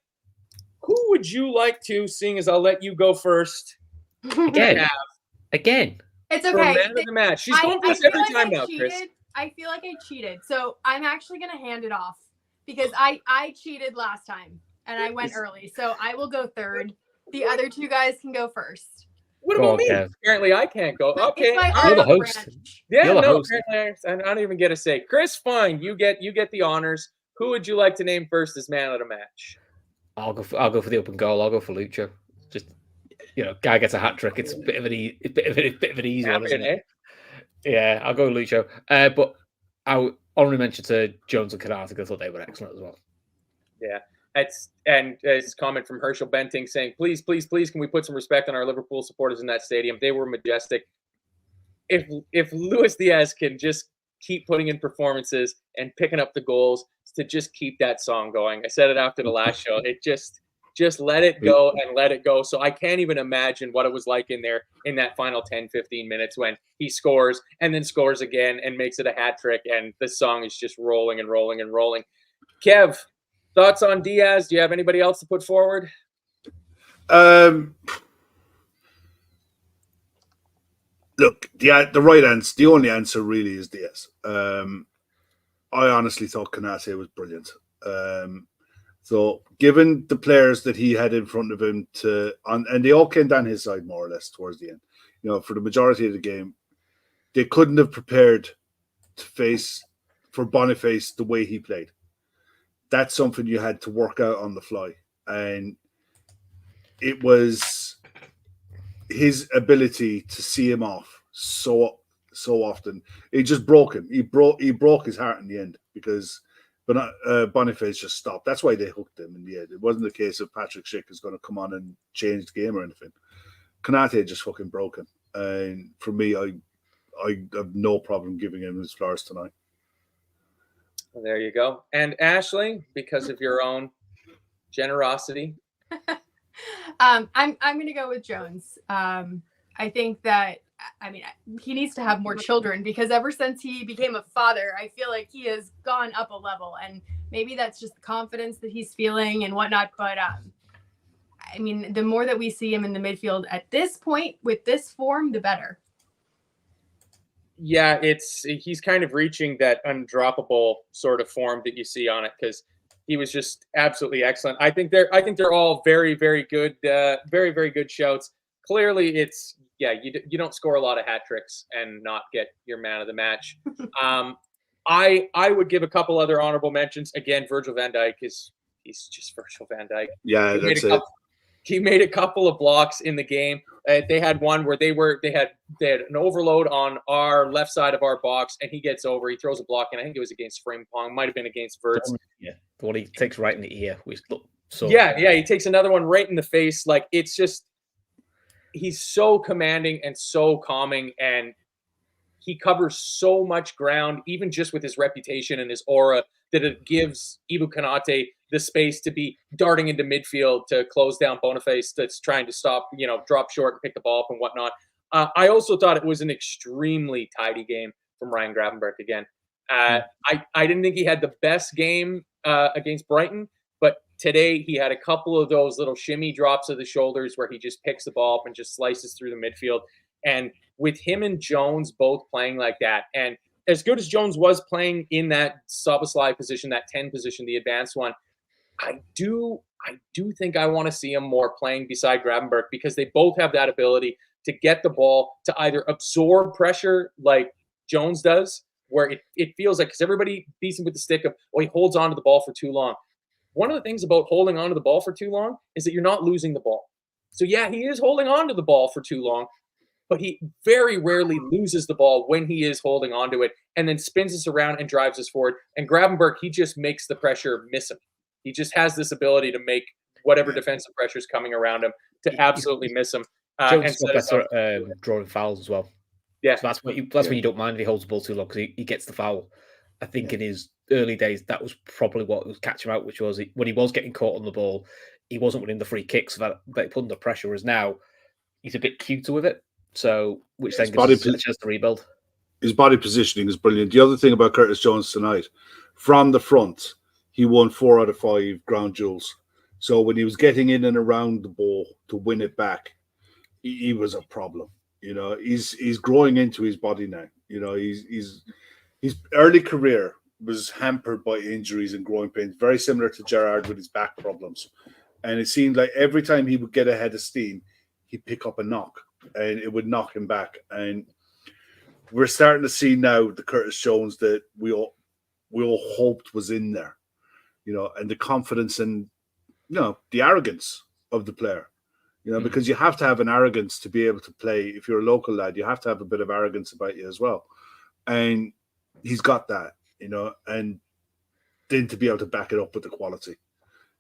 who would you like to, seeing as I'll let you go first, Again. It's for okay. man of the match? She's going for this every time now, Chris. I feel like I cheated. So I'm actually going to hand it off because I cheated last time and I went early. So I will go third. The other two guys can go first. What about me? Apparently I can't go. Okay. You're the host. Yeah, apparently I don't even get a say. Chris, fine. You get the honors. Who would you like to name first as man of the match? I'll go for the open goal. I'll go for Lucho. Just guy gets a hat trick. It's a bit of an easy one, isn't it? Yeah, I'll go Lucho. But I honorary mention to Jones and Konate. I thought they were excellent as well. Yeah. It's comment from Herschel Benting saying, please, can we put some respect on our Liverpool supporters in that stadium? They were majestic. If Luis Diaz can just keep putting in performances and picking up the goals to just keep that song going. I said it after the last show. It just Just let it go and let it go. So I can't even imagine what it was like in there in that final 10, 15 minutes when he scores and then scores again and makes it a hat trick. And the song is just rolling and rolling and rolling. Kev, thoughts on Diaz? Do you have anybody else to put forward? Look, the right answer, the only answer really is Diaz. I honestly thought Konate was brilliant. So given the players that he had in front of him and they all came down his side more or less towards the end, for the majority of the game, they couldn't have prepared to face for Boniface the way he played. That's something you had to work out on the fly. And it was his ability to see him off so often. It just broke him. He broke his heart in the end because Boniface just stopped. That's why they hooked him in the end. It wasn't the case of Patrick Schick is going to come on and change the game or anything. Konate just fucking broke him. And for me, I have no problem giving him his flowers tonight. Well, there you go. And Ashley, because of your own generosity. I'm going to go with Jones. I think that, he needs to have more children because ever since he became a father, I feel like he has gone up a level, and maybe that's just the confidence that he's feeling and whatnot. But the more that we see him in the midfield at this point with this form, the better. Yeah, he's kind of reaching that undroppable sort of form that you see on it because he was just absolutely excellent. I think they're all very, very good, very, very good shouts. Clearly, you don't score a lot of hat tricks and not get your man of the match. I would give a couple other honorable mentions. Again, Virgil van Dijk he's just Virgil van Dijk. Yeah, that's it. He made a couple of blocks in the game. They had one where they had an overload on our left side of our box, and he gets over. He throws a block, and I think it was against Frimpong. Might have been against Verts. Yeah, the one he takes right in the ear. He takes another one right in the face. Like, it's just he's so commanding and so calming, and he covers so much ground, even just with his reputation and his aura, that it gives Ibou Konate the space to be darting into midfield to close down Boniface that's trying to stop, drop short and pick the ball up and whatnot. I also thought it was an extremely tidy game from Ryan Gravenberch again. I didn't think he had the best game against Brighton, but today he had a couple of those little shimmy drops of the shoulders where he just picks the ball up and just slices through the midfield. And with him and Jones both playing like that, and as good as Jones was playing in that Szoboszlai position, that 10 position, the advanced one, I do think I want to see him more playing beside Gravenberch because they both have that ability to get the ball, to either absorb pressure like Jones does, where it feels like, because everybody beats him with the stick of, he holds on to the ball for too long. One of the things about holding on to the ball for too long is that you're not losing the ball. So yeah, he is holding on to the ball for too long, but he very rarely loses the ball when he is holding on to it and then spins us around and drives us forward. And Gravenberch, he just makes the pressure miss him. He just has this ability to make whatever defensive pressure is coming around him to absolutely miss him. Jones is better at drawing fouls as well. Yeah, so that's when you don't mind if he holds the ball too long because he gets the foul. I think in his early days that was probably what was catching him out, which was when he was getting caught on the ball, he wasn't winning the free kicks that put under pressure. Whereas now he's a bit cuter with it, so which then gives him a chance to rebuild. His body positioning is brilliant. The other thing about Curtis Jones tonight, from the front, he won 4 out of 5 ground duels. So when he was getting in and around the ball to win it back, he was a problem. He's growing into his body now. His early career was hampered by injuries and growing pains, very similar to Gerrard with his back problems. And it seemed like every time he would get ahead of steam, he'd pick up a knock and it would knock him back. And we're starting to see now the Curtis Jones that we all hoped was in there, and the confidence and, the arrogance of the player, because you have to have an arrogance to be able to play. If you're a local lad, you have to have a bit of arrogance about you as well. And he's got that, and then to be able to back it up with the quality.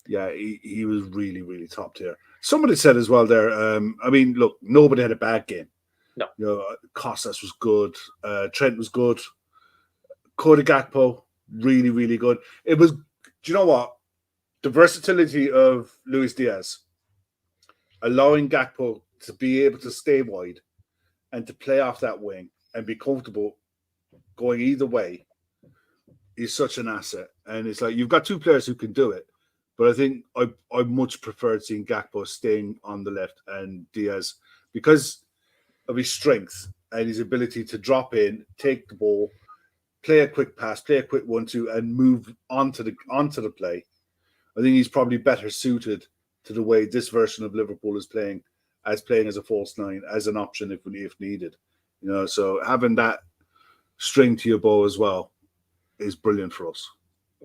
Yeah, he was really, really top tier. Somebody said as well there, look, nobody had a bad game. No. Costas was good. Trent was good. Cody Gakpo, really, really good. It was, do you know what? the versatility of Luis Diaz, allowing Gakpo to be able to stay wide and to play off that wing and be comfortable going either way is such an asset. And it's like you've got two players who can do it, but I think I much preferred seeing Gakpo staying on the left and Diaz because of his strength and his ability to drop in, take the ball, play a quick pass, play a quick 1-2, and move onto the play. I think he's probably better suited to the way this version of Liverpool is playing as a false nine, as an option if needed. You know, so having that string to your bow as well is brilliant for us.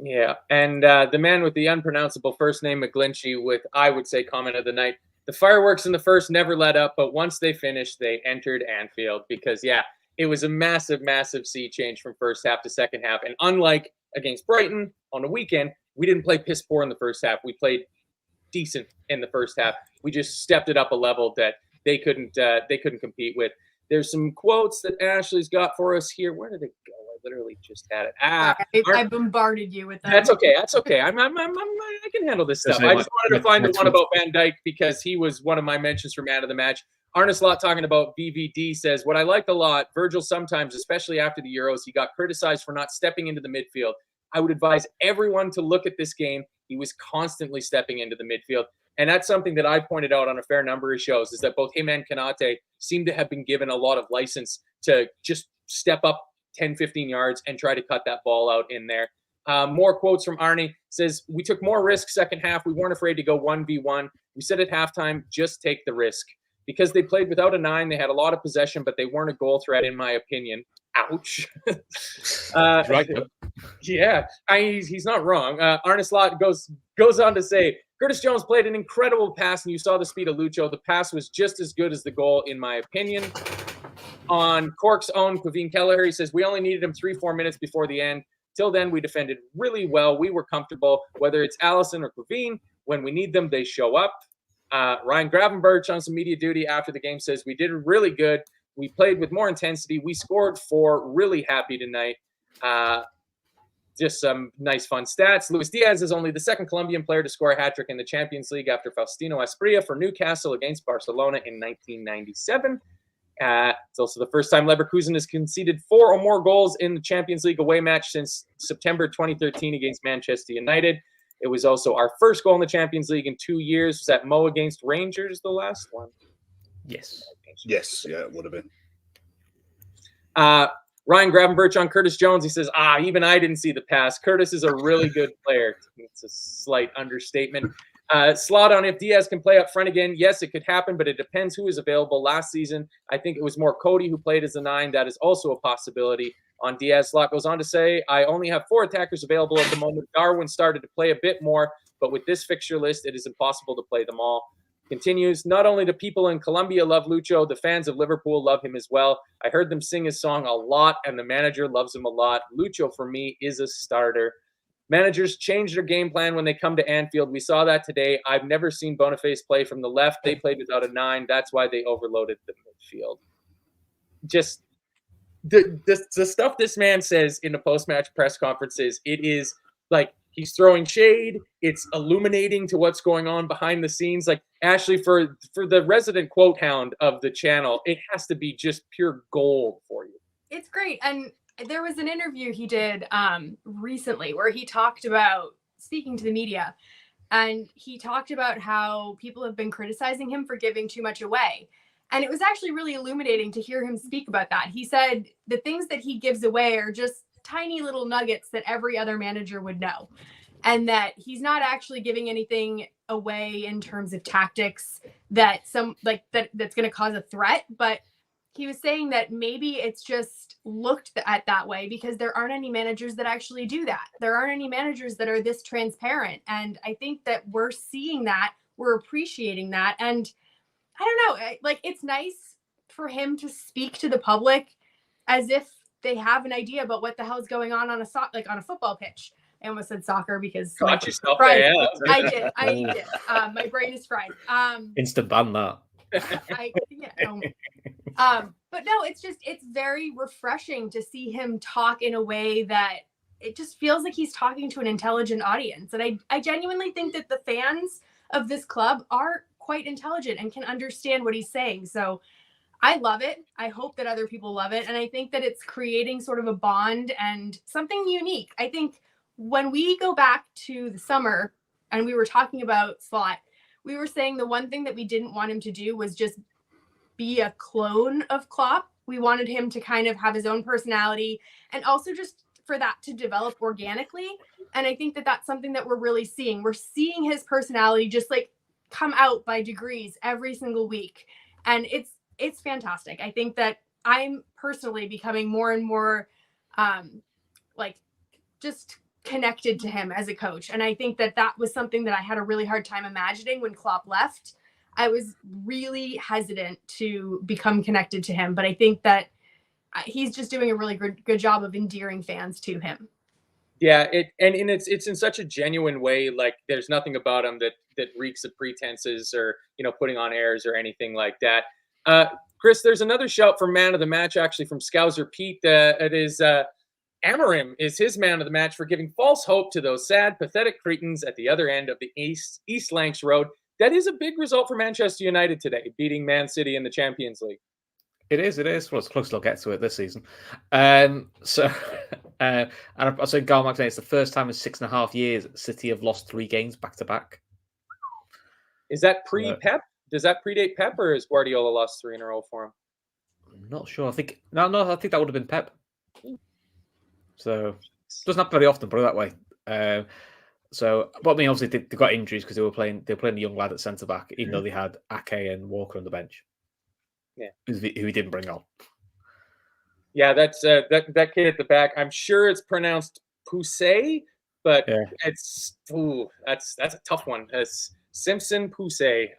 Yeah, and the man with the unpronounceable first name, McGlinchey, with, I would say, comment of the night. The fireworks in the first never let up, but once they finished, they entered Anfield because, yeah, it was a massive, massive sea change from first half to second half. And unlike against Brighton on the weekend, we didn't play piss poor in the first half. We played decent in the first half. We just stepped it up a level that they couldn't compete with. There's some quotes that Ashley's got for us here. Where did it go? I literally just had it. I bombarded you with that. That's okay. That's okay. I can handle this stuff. I just wanted to find the one about Van Dijk because he was one of my mentions for man of the match. Arne Slot talking about VVD says, what I liked a lot, Virgil sometimes, especially after the Euros, he got criticized for not stepping into the midfield. I would advise everyone to look at this game. He was constantly stepping into the midfield. And that's something that I pointed out on a fair number of shows, is that both him and Konate seem to have been given a lot of license to just step up 10, 15 yards and try to cut that ball out in there. More quotes from Arnie. Says, we took more risks second half. We weren't afraid to go 1v1. We said at halftime, just take the risk. Because they played without a 9, they had a lot of possession, but they weren't a goal threat, in my opinion. Ouch. Right. Yeah, he's not wrong. Arne Slot goes on to say, Curtis Jones played an incredible pass, and you saw the speed of Lucho. The pass was just as good as the goal, in my opinion. On Cork's own, Quaveen Kelleher, he says, we only needed him 3-4 minutes before the end. Till then, we defended really well. We were comfortable. Whether it's Allison or Quaveen, when we need them, they show up. Ryan Gravenberch on some media duty after the game says, we did really good. We played with more intensity. We scored 4. Really happy tonight. Just some nice fun stats. Luis Diaz is only the second Colombian player to score a hat-trick in the Champions League after Faustino Asprilla for Newcastle against Barcelona in 1997. It's also the first time Leverkusen has conceded 4 or more goals in the Champions League away match since September 2013 against Manchester United. It was also our first goal in the Champions League in 2 years. Was that Mo against Rangers, the last one? Yes. Yes, yeah, it would have been. Ryan Gravenberch on Curtis Jones. He says, even I didn't see the pass. Curtis is a really good player. It's a slight understatement. Slot on if Diaz can play up front again. Yes, it could happen, but it depends who is available. Last season, I think it was more Cody who played as a 9. That is also a possibility. On Diaz, Slot goes on to say, I only have 4 attackers available at the moment. Darwin started to play a bit more, but with this fixture list, it is impossible to play them all. Continues, not only do people in Colombia love Lucho, the fans of Liverpool love him as well. I heard them sing his song a lot, and the manager loves him a lot. Lucho, for me, is a starter. Managers change their game plan when they come to Anfield. We saw that today. I've never seen Boniface play from the left. They played without a 9. That's why they overloaded the midfield. Just the stuff this man says in the post-match press conferences, it is like he's throwing shade. It's illuminating to what's going on behind the scenes. Like, Ashley, for the resident quote hound of the channel, it has to be just pure gold for you. It's great. And there was an interview he did recently where he talked about speaking to the media, and he talked about how people have been criticizing him for giving too much away. And it was actually really illuminating to hear him speak about that. He said the things that he gives away are just tiny little nuggets that every other manager would know. And that he's not actually giving anything away in terms of tactics that's going to cause a threat. But he was saying that maybe it's just looked at that way because there aren't any managers that actually do that. There aren't any managers that are this transparent. And I think that we're seeing that, we're appreciating that. And I don't know, like, it's nice for him to speak to the public as if they have an idea about what the hell is going on a football pitch. I almost said soccer because got yourself fried. there. Yeah. I did. My brain is fried. Instant ban that. But no, it's very refreshing to see him talk in a way that it just feels like he's talking to an intelligent audience. And I genuinely think that the fans of this club are quite intelligent and can understand what he's saying. So I love it. I hope that other people love it. And I think that it's creating sort of a bond and something unique. I think when we go back to the summer and we were talking about Slot, we were saying the one thing that we didn't want him to do was just be a clone of Klopp. We wanted him to kind of have his own personality and also just for that to develop organically. And I think that that's something that we're really seeing. We're seeing his personality just like come out by degrees every single week. And it's fantastic. I think that I'm personally becoming more and more like just connected to him as a coach. And I think that that was something that I had a really hard time imagining when Klopp left. I was really hesitant to become connected to him, but I think that he's just doing a really good job of endearing fans to him. Yeah, it's in such a genuine way. Like there's nothing about him that reeks of pretenses or putting on airs or anything like that. Chris, there's another shout for man of the match actually from Scouser Pete. It is Amarim is his man of the match for giving false hope to those sad, pathetic cretins at the other end of the East Lancs Road. That is a big result for Manchester United today, beating Man City in the Champions League. It is. Well, it's close. I'll get to it this season. And I'll say Garmack saying it's the first time in 6.5 years City have lost 3 games back to back. Is that pre-Pep? Does that predate Pep, or has Guardiola lost 3 in a row for him? I'm not sure. I think that would have been Pep. So it doesn't happen very often, put it that way. But I mean, obviously they got injuries because they were playing a young lad at centre back, even though they had Ake and Walker on the bench. Yeah, who he didn't bring on. Yeah, that's that kid at the back. I'm sure it's pronounced Poussey, but that's a tough one. It's Simpson Poussey.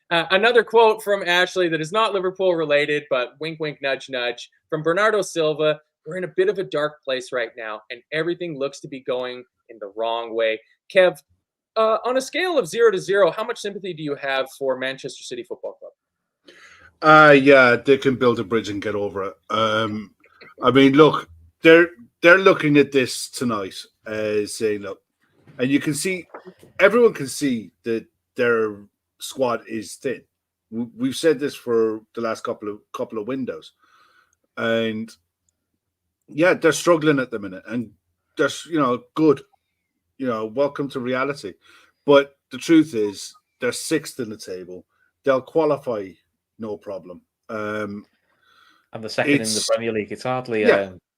Another quote from Ashley that is not Liverpool related, but wink, wink, nudge, nudge, from Bernardo Silva. We're in a bit of a dark place right now, and everything looks to be going in the wrong way. Kev, on a scale of 0 to 0, how much sympathy do you have for Manchester City Football Club? Yeah, they can build a bridge and get over it. I mean, look, they're looking at this tonight as saying, look, and you can see, everyone can see that their squad is thin. We've said this for the last couple of windows, and yeah, they're struggling at the minute, and they're good, welcome to reality. But the truth is, they're 6th in the table. They'll qualify. No problem. And the second in the Premier League, it's hardly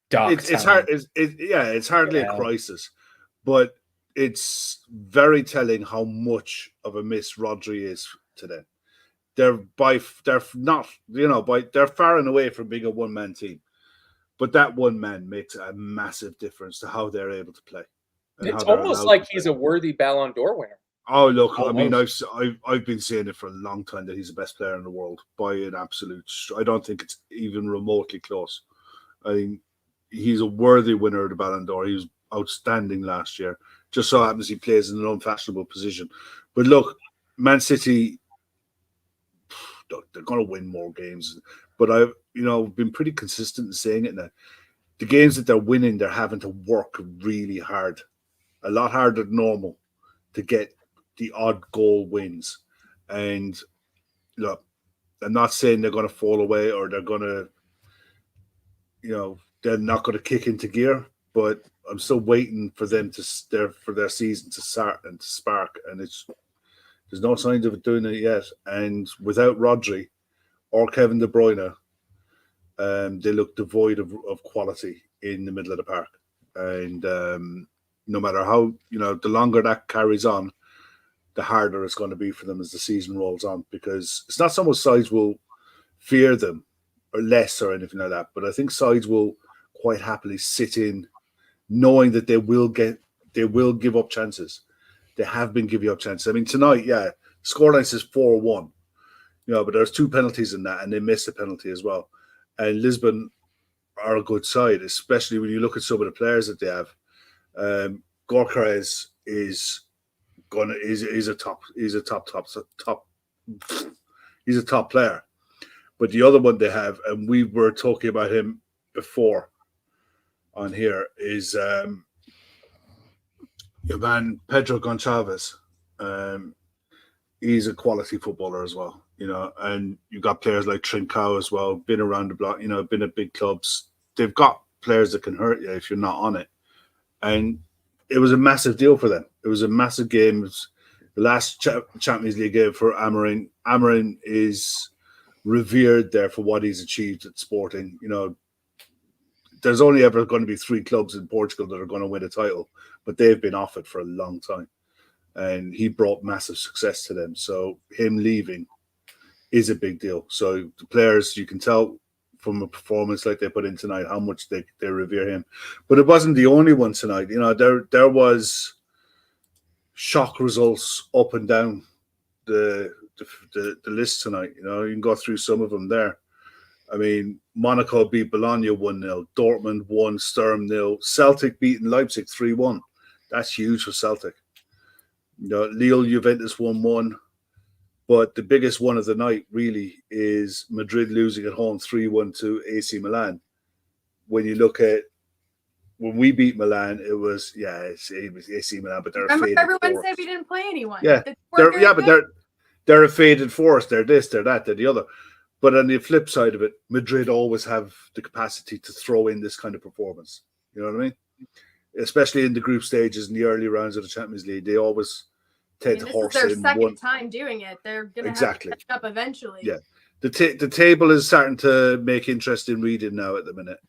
dark. It's hard. It's hardly a crisis, but it's very telling how much of a miss Rodri is today. They're far and away from being a one-man team, but that one man makes a massive difference to how they're able to play. It's almost like he's a worthy Ballon d'Or winner. Oh, look, I mean, I've been saying it for a long time that he's the best player in the world by an absolute. I don't think it's even remotely close. I mean, he's a worthy winner of the Ballon d'Or. He was outstanding last year. Just so happens he plays in an unfashionable position. But look, Man City, they're going to win more games. But I've been pretty consistent in saying it now. The games that they're winning, they're having to work really hard, a lot harder than normal, to get the odd goal wins. And look, I'm not saying they're going to fall away or they're going to, they're not going to kick into gear, but I'm still waiting for them for their season to start and to spark. And there's no signs of it doing it yet. And without Rodri or Kevin De Bruyne, they look devoid of quality in the middle of the park. And no matter how, the longer that carries on, the harder it's going to be for them as the season rolls on, because it's not so much sides will fear them or less or anything like that, but I think sides will quite happily sit in knowing that they will give up chances. They have been giving up chances. I mean, tonight, scoreline says 4-1, but there's 2 penalties in that, and they missed a penalty as well. And Lisbon are a good side, especially when you look at some of the players that they have. Gorka is a top player. But the other one they have, and we were talking about him before on here, is Your man Pedro Goncalves, he's a quality footballer as well, and you've got players like Trincao as well, been around the block, been at big clubs. They've got players that can hurt you if you're not on it. And it was a massive deal for them. It was a massive game. It was the last Champions League game for Amorim. Amorim is revered there for what he's achieved at Sporting. There's only ever going to be 3 clubs in Portugal that are going to win a title, but they've been off it for a long time. And he brought massive success to them. So him leaving is a big deal. So the players, you can tell from a performance like they put in tonight how much they revere him. But it wasn't the only one tonight. There was shock results up and down the list tonight. You can go through some of them there. I mean, Monaco beat Bologna 1-0. Dortmund won, Sturm 0. Celtic beating Leipzig 3-1. That's huge for Celtic. Lille, Juventus 1-1. But the biggest one of the night really is Madrid losing at home 3-1 to AC Milan. When you look at when we beat Milan, it was AC Milan, but they're a faded everyone force. said we didn't play anyone. Yeah, they're a faded force. They're this, they're that, they're the other. But on the flip side of it, Madrid always have the capacity to throw in this kind of performance. You know what I mean? Especially in the group stages in the early rounds of the Champions League, they always tend to horse in. This is their second time doing it. They're going to have to catch up eventually. Yeah. The table is starting to make interesting reading now at the minute.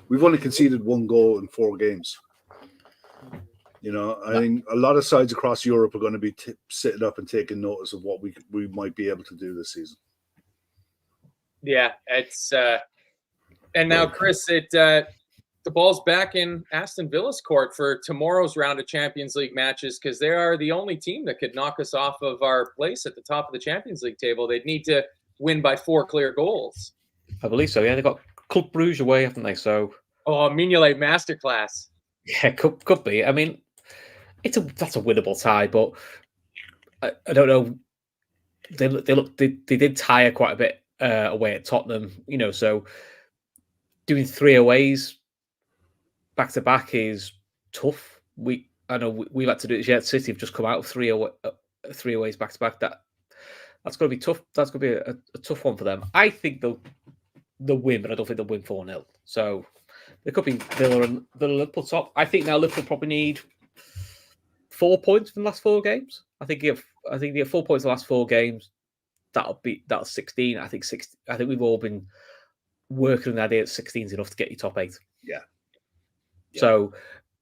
We've only conceded 1 goal in 4 games. I think a lot of sides across Europe are going to be sitting up and taking notice of what we might be able to do this season. Yeah, it's and now Chris, the ball's back in Aston Villa's court for tomorrow's round of Champions League matches because they are the only team that could knock us off of our place at the top of the Champions League table. They'd need to win by 4 clear goals. I believe so. Yeah, they got Club Brugge away, haven't they? So Mignolet masterclass. Yeah, could be. I mean, that's a winnable tie, but I don't know. They did tire quite a bit away at Tottenham, so doing 3 aways back to back is tough. I know we've had to do it. Yeah, City have just come out of 3 aways back to back. That's going to be tough. That's going to be a tough one for them. I think they'll win, but I don't think they'll win 4-0. So there could be Villa and Liverpool top. I think now Liverpool probably need 4 points from the last 4 games. I think they have 4 points in the last 4 games. That's 16. I think we've all been working on the idea that 16 is enough to get you top 8. Yeah. So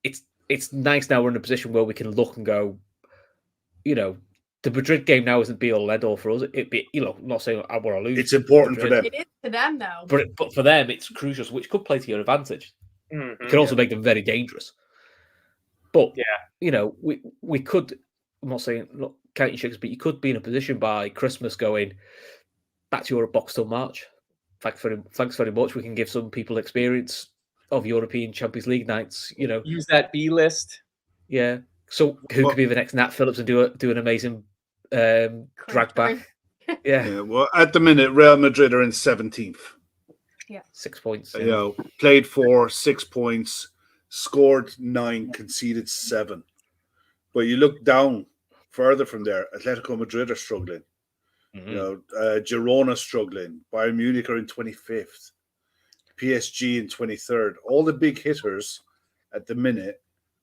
it's nice now we're in a position where we can look and go, the Madrid game now isn't be all end all for us. It be, not saying I want to lose. It's important for them. It is to them though. But for them, it's crucial, which could play to your advantage. Mm-hmm, it can also make them very dangerous. But we could. I'm not saying not counting chicks, but you could be in a position by Christmas going, that's your box till March. Thanks very much. We can give some people experience of European Champions League nights. Use that B list. Yeah. So who could be the next Nat Phillips and do an amazing drag back? Yeah. Well, at the minute, Real Madrid are in 17th. Yeah. 6 points. Yeah. Played 4, 6 points, scored 9, conceded 7. But you look down further from there, Atletico Madrid are struggling. Mm-hmm. Girona struggling. Bayern Munich are in 25th. PSG in 23rd. All the big hitters at the minute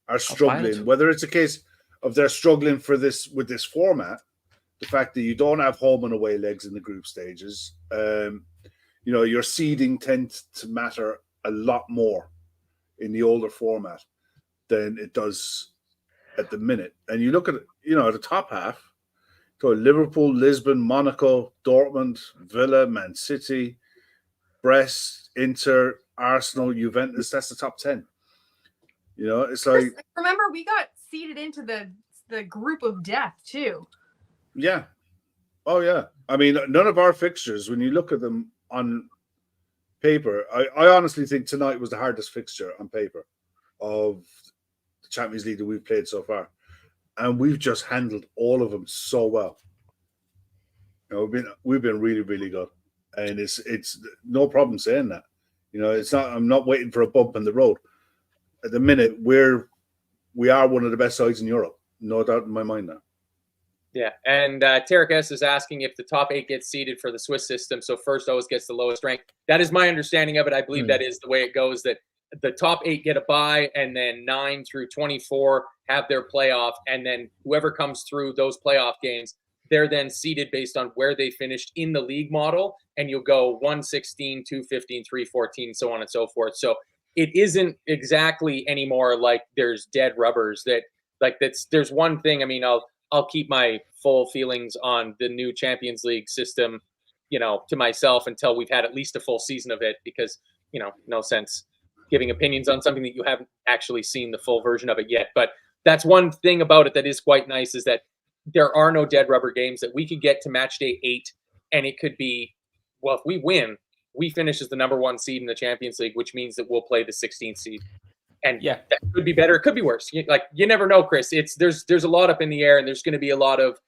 are struggling. Whether it's a case of they're struggling with this format, the fact that you don't have home and away legs in the group stages, your seeding tends to matter a lot more in the older format than it does at the minute. And you look at the top half, so Liverpool, Lisbon, Monaco, Dortmund, Villa, Man City, Brest, Inter, Arsenal, Juventus. That's the top 10. It's like, remember we got seeded into the group of death too. Yeah. Oh yeah. I mean, none of our fixtures, when you look at them on paper, I honestly think tonight was the hardest fixture on paper of the Champions League that we've played so far, and we've just handled all of them so well. We've been really, really good, and it's no problem saying that. It's not. I'm not waiting for a bump in the road. At the minute, we're we are one of the best sides in Europe. No doubt in my mind now. Yeah, and Tarek S is asking if the top 8 gets seeded for the Swiss system, so first always gets the lowest rank. That is my understanding of it. I believe that is the way it goes, that the top 8 get a bye, and then 9 through 24 have their playoff, and then whoever comes through those playoff games, they're then seeded based on where they finished in the league model, and you'll go 1-16, 2-15, 3-14, so on and so forth. So it isn't exactly anymore like there's dead rubbers that like there's one thing. I mean, I'll keep my full feelings on the new Champions League system, to myself until we've had at least a full season of it, because, no sense giving opinions on something that you haven't actually seen the full version of it yet. But that's one thing about it that is quite nice, is that there are no dead rubber games, that we could get to match day 8 and it could be, well, if we win, we finish as the number 1 seed in the Champions League, which means that we'll play the 16th seed. And that could be better. It could be worse. You never know, Chris. There's a lot up in the air, and there's going to be a lot of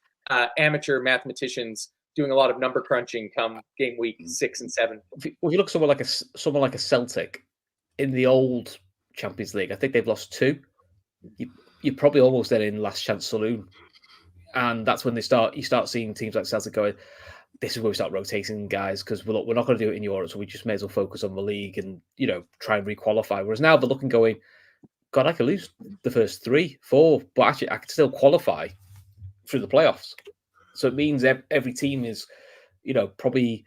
amateur mathematicians doing a lot of number crunching come game week 6 and 7. Well, you look someone like a Celtic in the old Champions League. I think they've lost 2. You're probably almost there in last chance saloon, and that's when you start seeing teams like Celtic going, this is where we start rotating guys, because we're not going to do it in Europe, so we just may as well focus on the league and try and requalify. Whereas now they're looking, going, God, I could lose the first 3, 4, but actually I could still qualify through the playoffs. So it means every team is, probably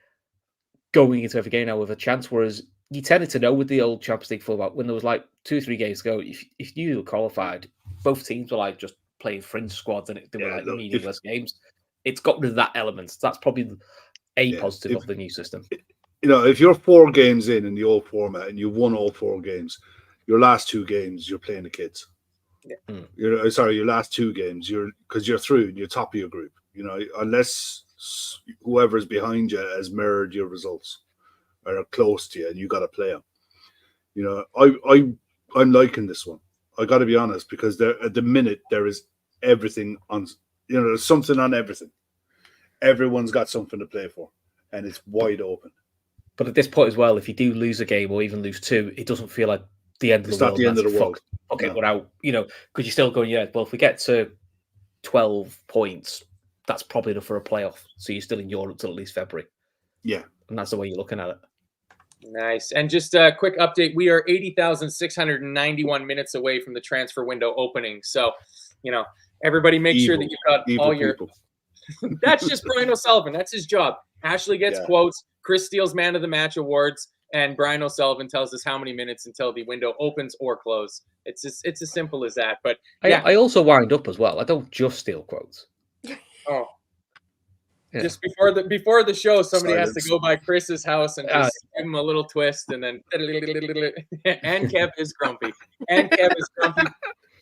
going into every game now with a chance. Whereas you tended to know with the old Champions League format, when there was like 2-3 games to go, if you qualified, both teams were like just playing fringe squads, and they were like meaningless games. It's got rid of that element. That's probably a positive of the new system. If you're 4 games in the old format and you've won all 4 games, your last 2 games you're playing the kids. Yeah. Your last 2 games because you're through and you're top of your group. Unless whoever's behind you has mirrored your results or are close to you, and you got to play them. I'm liking this one. I got to be honest, because at the minute there is everything on. There's something on everything. Everyone's got something to play for, and it's wide open. But at this point as well, if you do lose a game or even lose 2, it doesn't feel like the end of the world. It's not the end of the world. Okay, we're out. Because you're still going, well, if we get to 12 points, that's probably enough for a playoff. So you're still in Europe till at least February. Yeah. And that's the way you're looking at it. Nice. And just a quick update. We are 80,691 minutes away from the transfer window opening. So, everybody make sure that you've got all your... That's just Brian O'Sullivan. That's his job. Ashley gets quotes. Chris steals Man of the Match awards. And Brian O'Sullivan tells us how many minutes until the window opens or close. It's as simple as that. But I also wind up as well. I don't just steal quotes. Oh. Yeah. Just before the show, somebody has to go by Chris's house and just give him a little twist, and then and Kev is grumpy.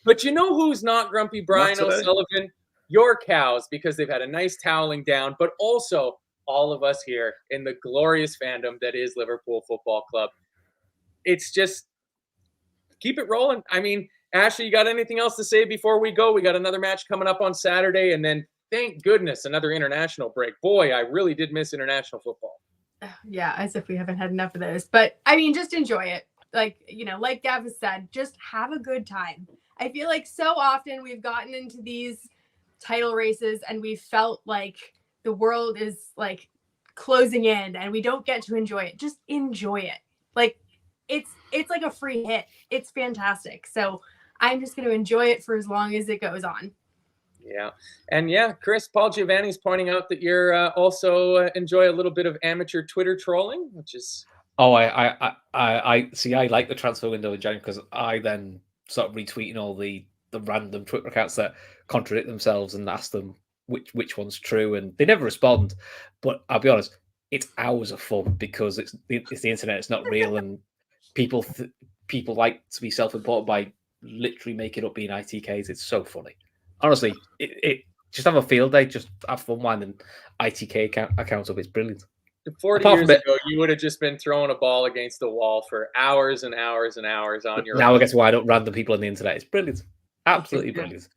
But you know who's not grumpy, Brian O'Sullivan? Your cows, because they've had a nice toweling down, but also all of us here in the glorious fandom that is Liverpool Football Club. It's just keep it rolling. I mean, Ashley, you got anything else to say before we go? We got another match coming up on Saturday, and then thank goodness another international break. Boy, I really did miss international football. Yeah, as if we haven't had enough of those. But I mean, just enjoy it. Like Gav has said, just have a good time. I feel like so often we've gotten into these title races and we've felt like the world is like closing in and we don't get to enjoy it. Just enjoy it. Like it's like a free hit. It's fantastic. So I'm just going to enjoy it for as long as it goes on. Yeah. And Chris, Paul Giovanni's pointing out that you're also enjoy a little bit of amateur Twitter trolling, which is... Oh, I see. I like the transfer window in January because I then start retweeting all the random Twitter accounts that contradict themselves and ask them which one's true, and they never respond. But I'll be honest, it's hours of fun because it's the internet. It's not real, and people like to be self-important by literally making up being ITKs. It's so funny. Honestly, it just have a field day, just have fun winding ITK accounts up. It's brilliant. 40 years ago, you would have just been throwing a ball against the wall for hours and hours and hours on your own. Now I guess why I don't random people on the internet. It's brilliant. Absolutely brilliant.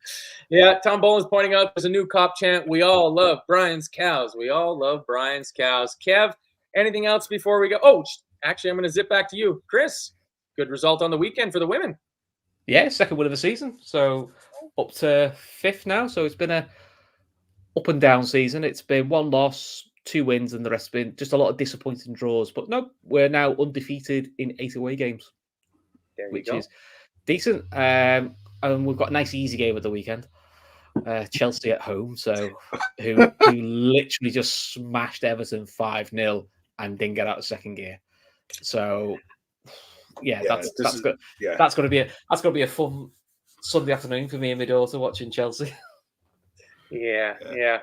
Yeah, Tom Boland's pointing out there's a new cop chant. We all love Brian's cows. We all love Brian's cows. Kev, anything else before we go? Oh, actually, I'm going to zip back to you. Chris, good result on the weekend for the women. Yeah, second win of the season. So up to 5th now. So it's been a up and down season. It's been 1 loss, 2 wins, and the rest have been just a lot of disappointing draws. But no, we're now undefeated in 8 away games, which is decent. And we've got a nice easy game at the weekend. Chelsea at home, so who literally just smashed Everton 5-0 and didn't get out of second gear. So that's good. Yeah. That's gonna be a fun Sunday afternoon for me and my daughter watching Chelsea. Yeah.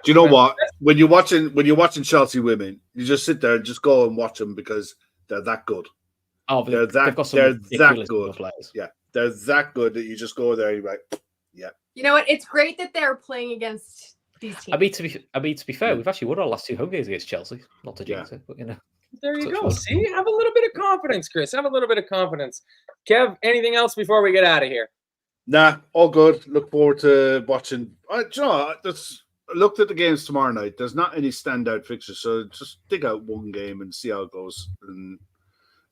Do you know what? When you're watching Chelsea women, you just sit there and just go and watch them because they're that good. Oh, they're that good. Players. Yeah, they're that good that you just go there and you're like, yeah. You know what? It's great that they're playing against these teams. I mean, to be fair, we've actually won our last 2 home games against Chelsea. Not to jinx it, but There you go. See, have a little bit of confidence, Chris. Have a little bit of confidence. Kev, anything else before we get out of here? Nah, all good. Look forward to watching. I looked at the games tomorrow night. There's not any standout fixtures, so just dig out one game and see how it goes. And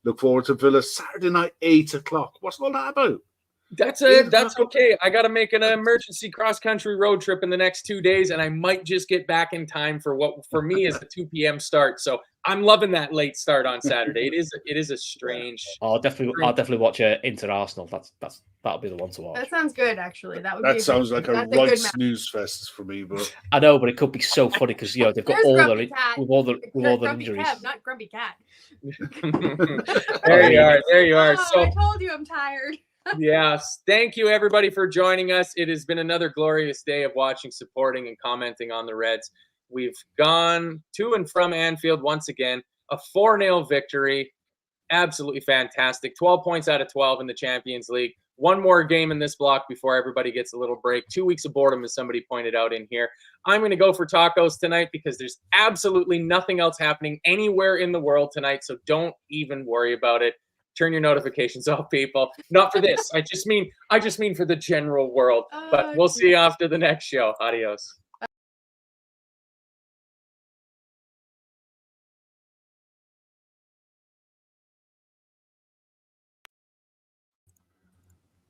look forward to Villa Saturday night, 8 o'clock. What's all that about? That's okay. I got to make an emergency cross-country road trip in the next 2 days, and I might just get back in time for what for me is a 2 p.m. start. So I'm loving that late start on Saturday. It is a strange. I'll definitely watch Inter Arsenal. That'll be the one to watch. That sounds good, actually. That sounds like a right snooze fest for me, but I know, but it could be so funny because they've got all the injuries. Cat, not Grumpy Cat. There you are. Oh, So I told you I'm tired. Yes. Thank you, everybody, for joining us. It has been another glorious day of watching, supporting, and commenting on the Reds. We've gone to and from Anfield once again. A 4-0 victory. Absolutely fantastic. 12 points out of 12 in the Champions League. One more game in this block before everybody gets a little break. 2 weeks of boredom, as somebody pointed out in here. I'm going to go for tacos tonight because there's absolutely nothing else happening anywhere in the world tonight, so don't even worry about it. Turn your notifications off, people. Not for this. I just mean for the general world. But we'll see you after the next show. Adios.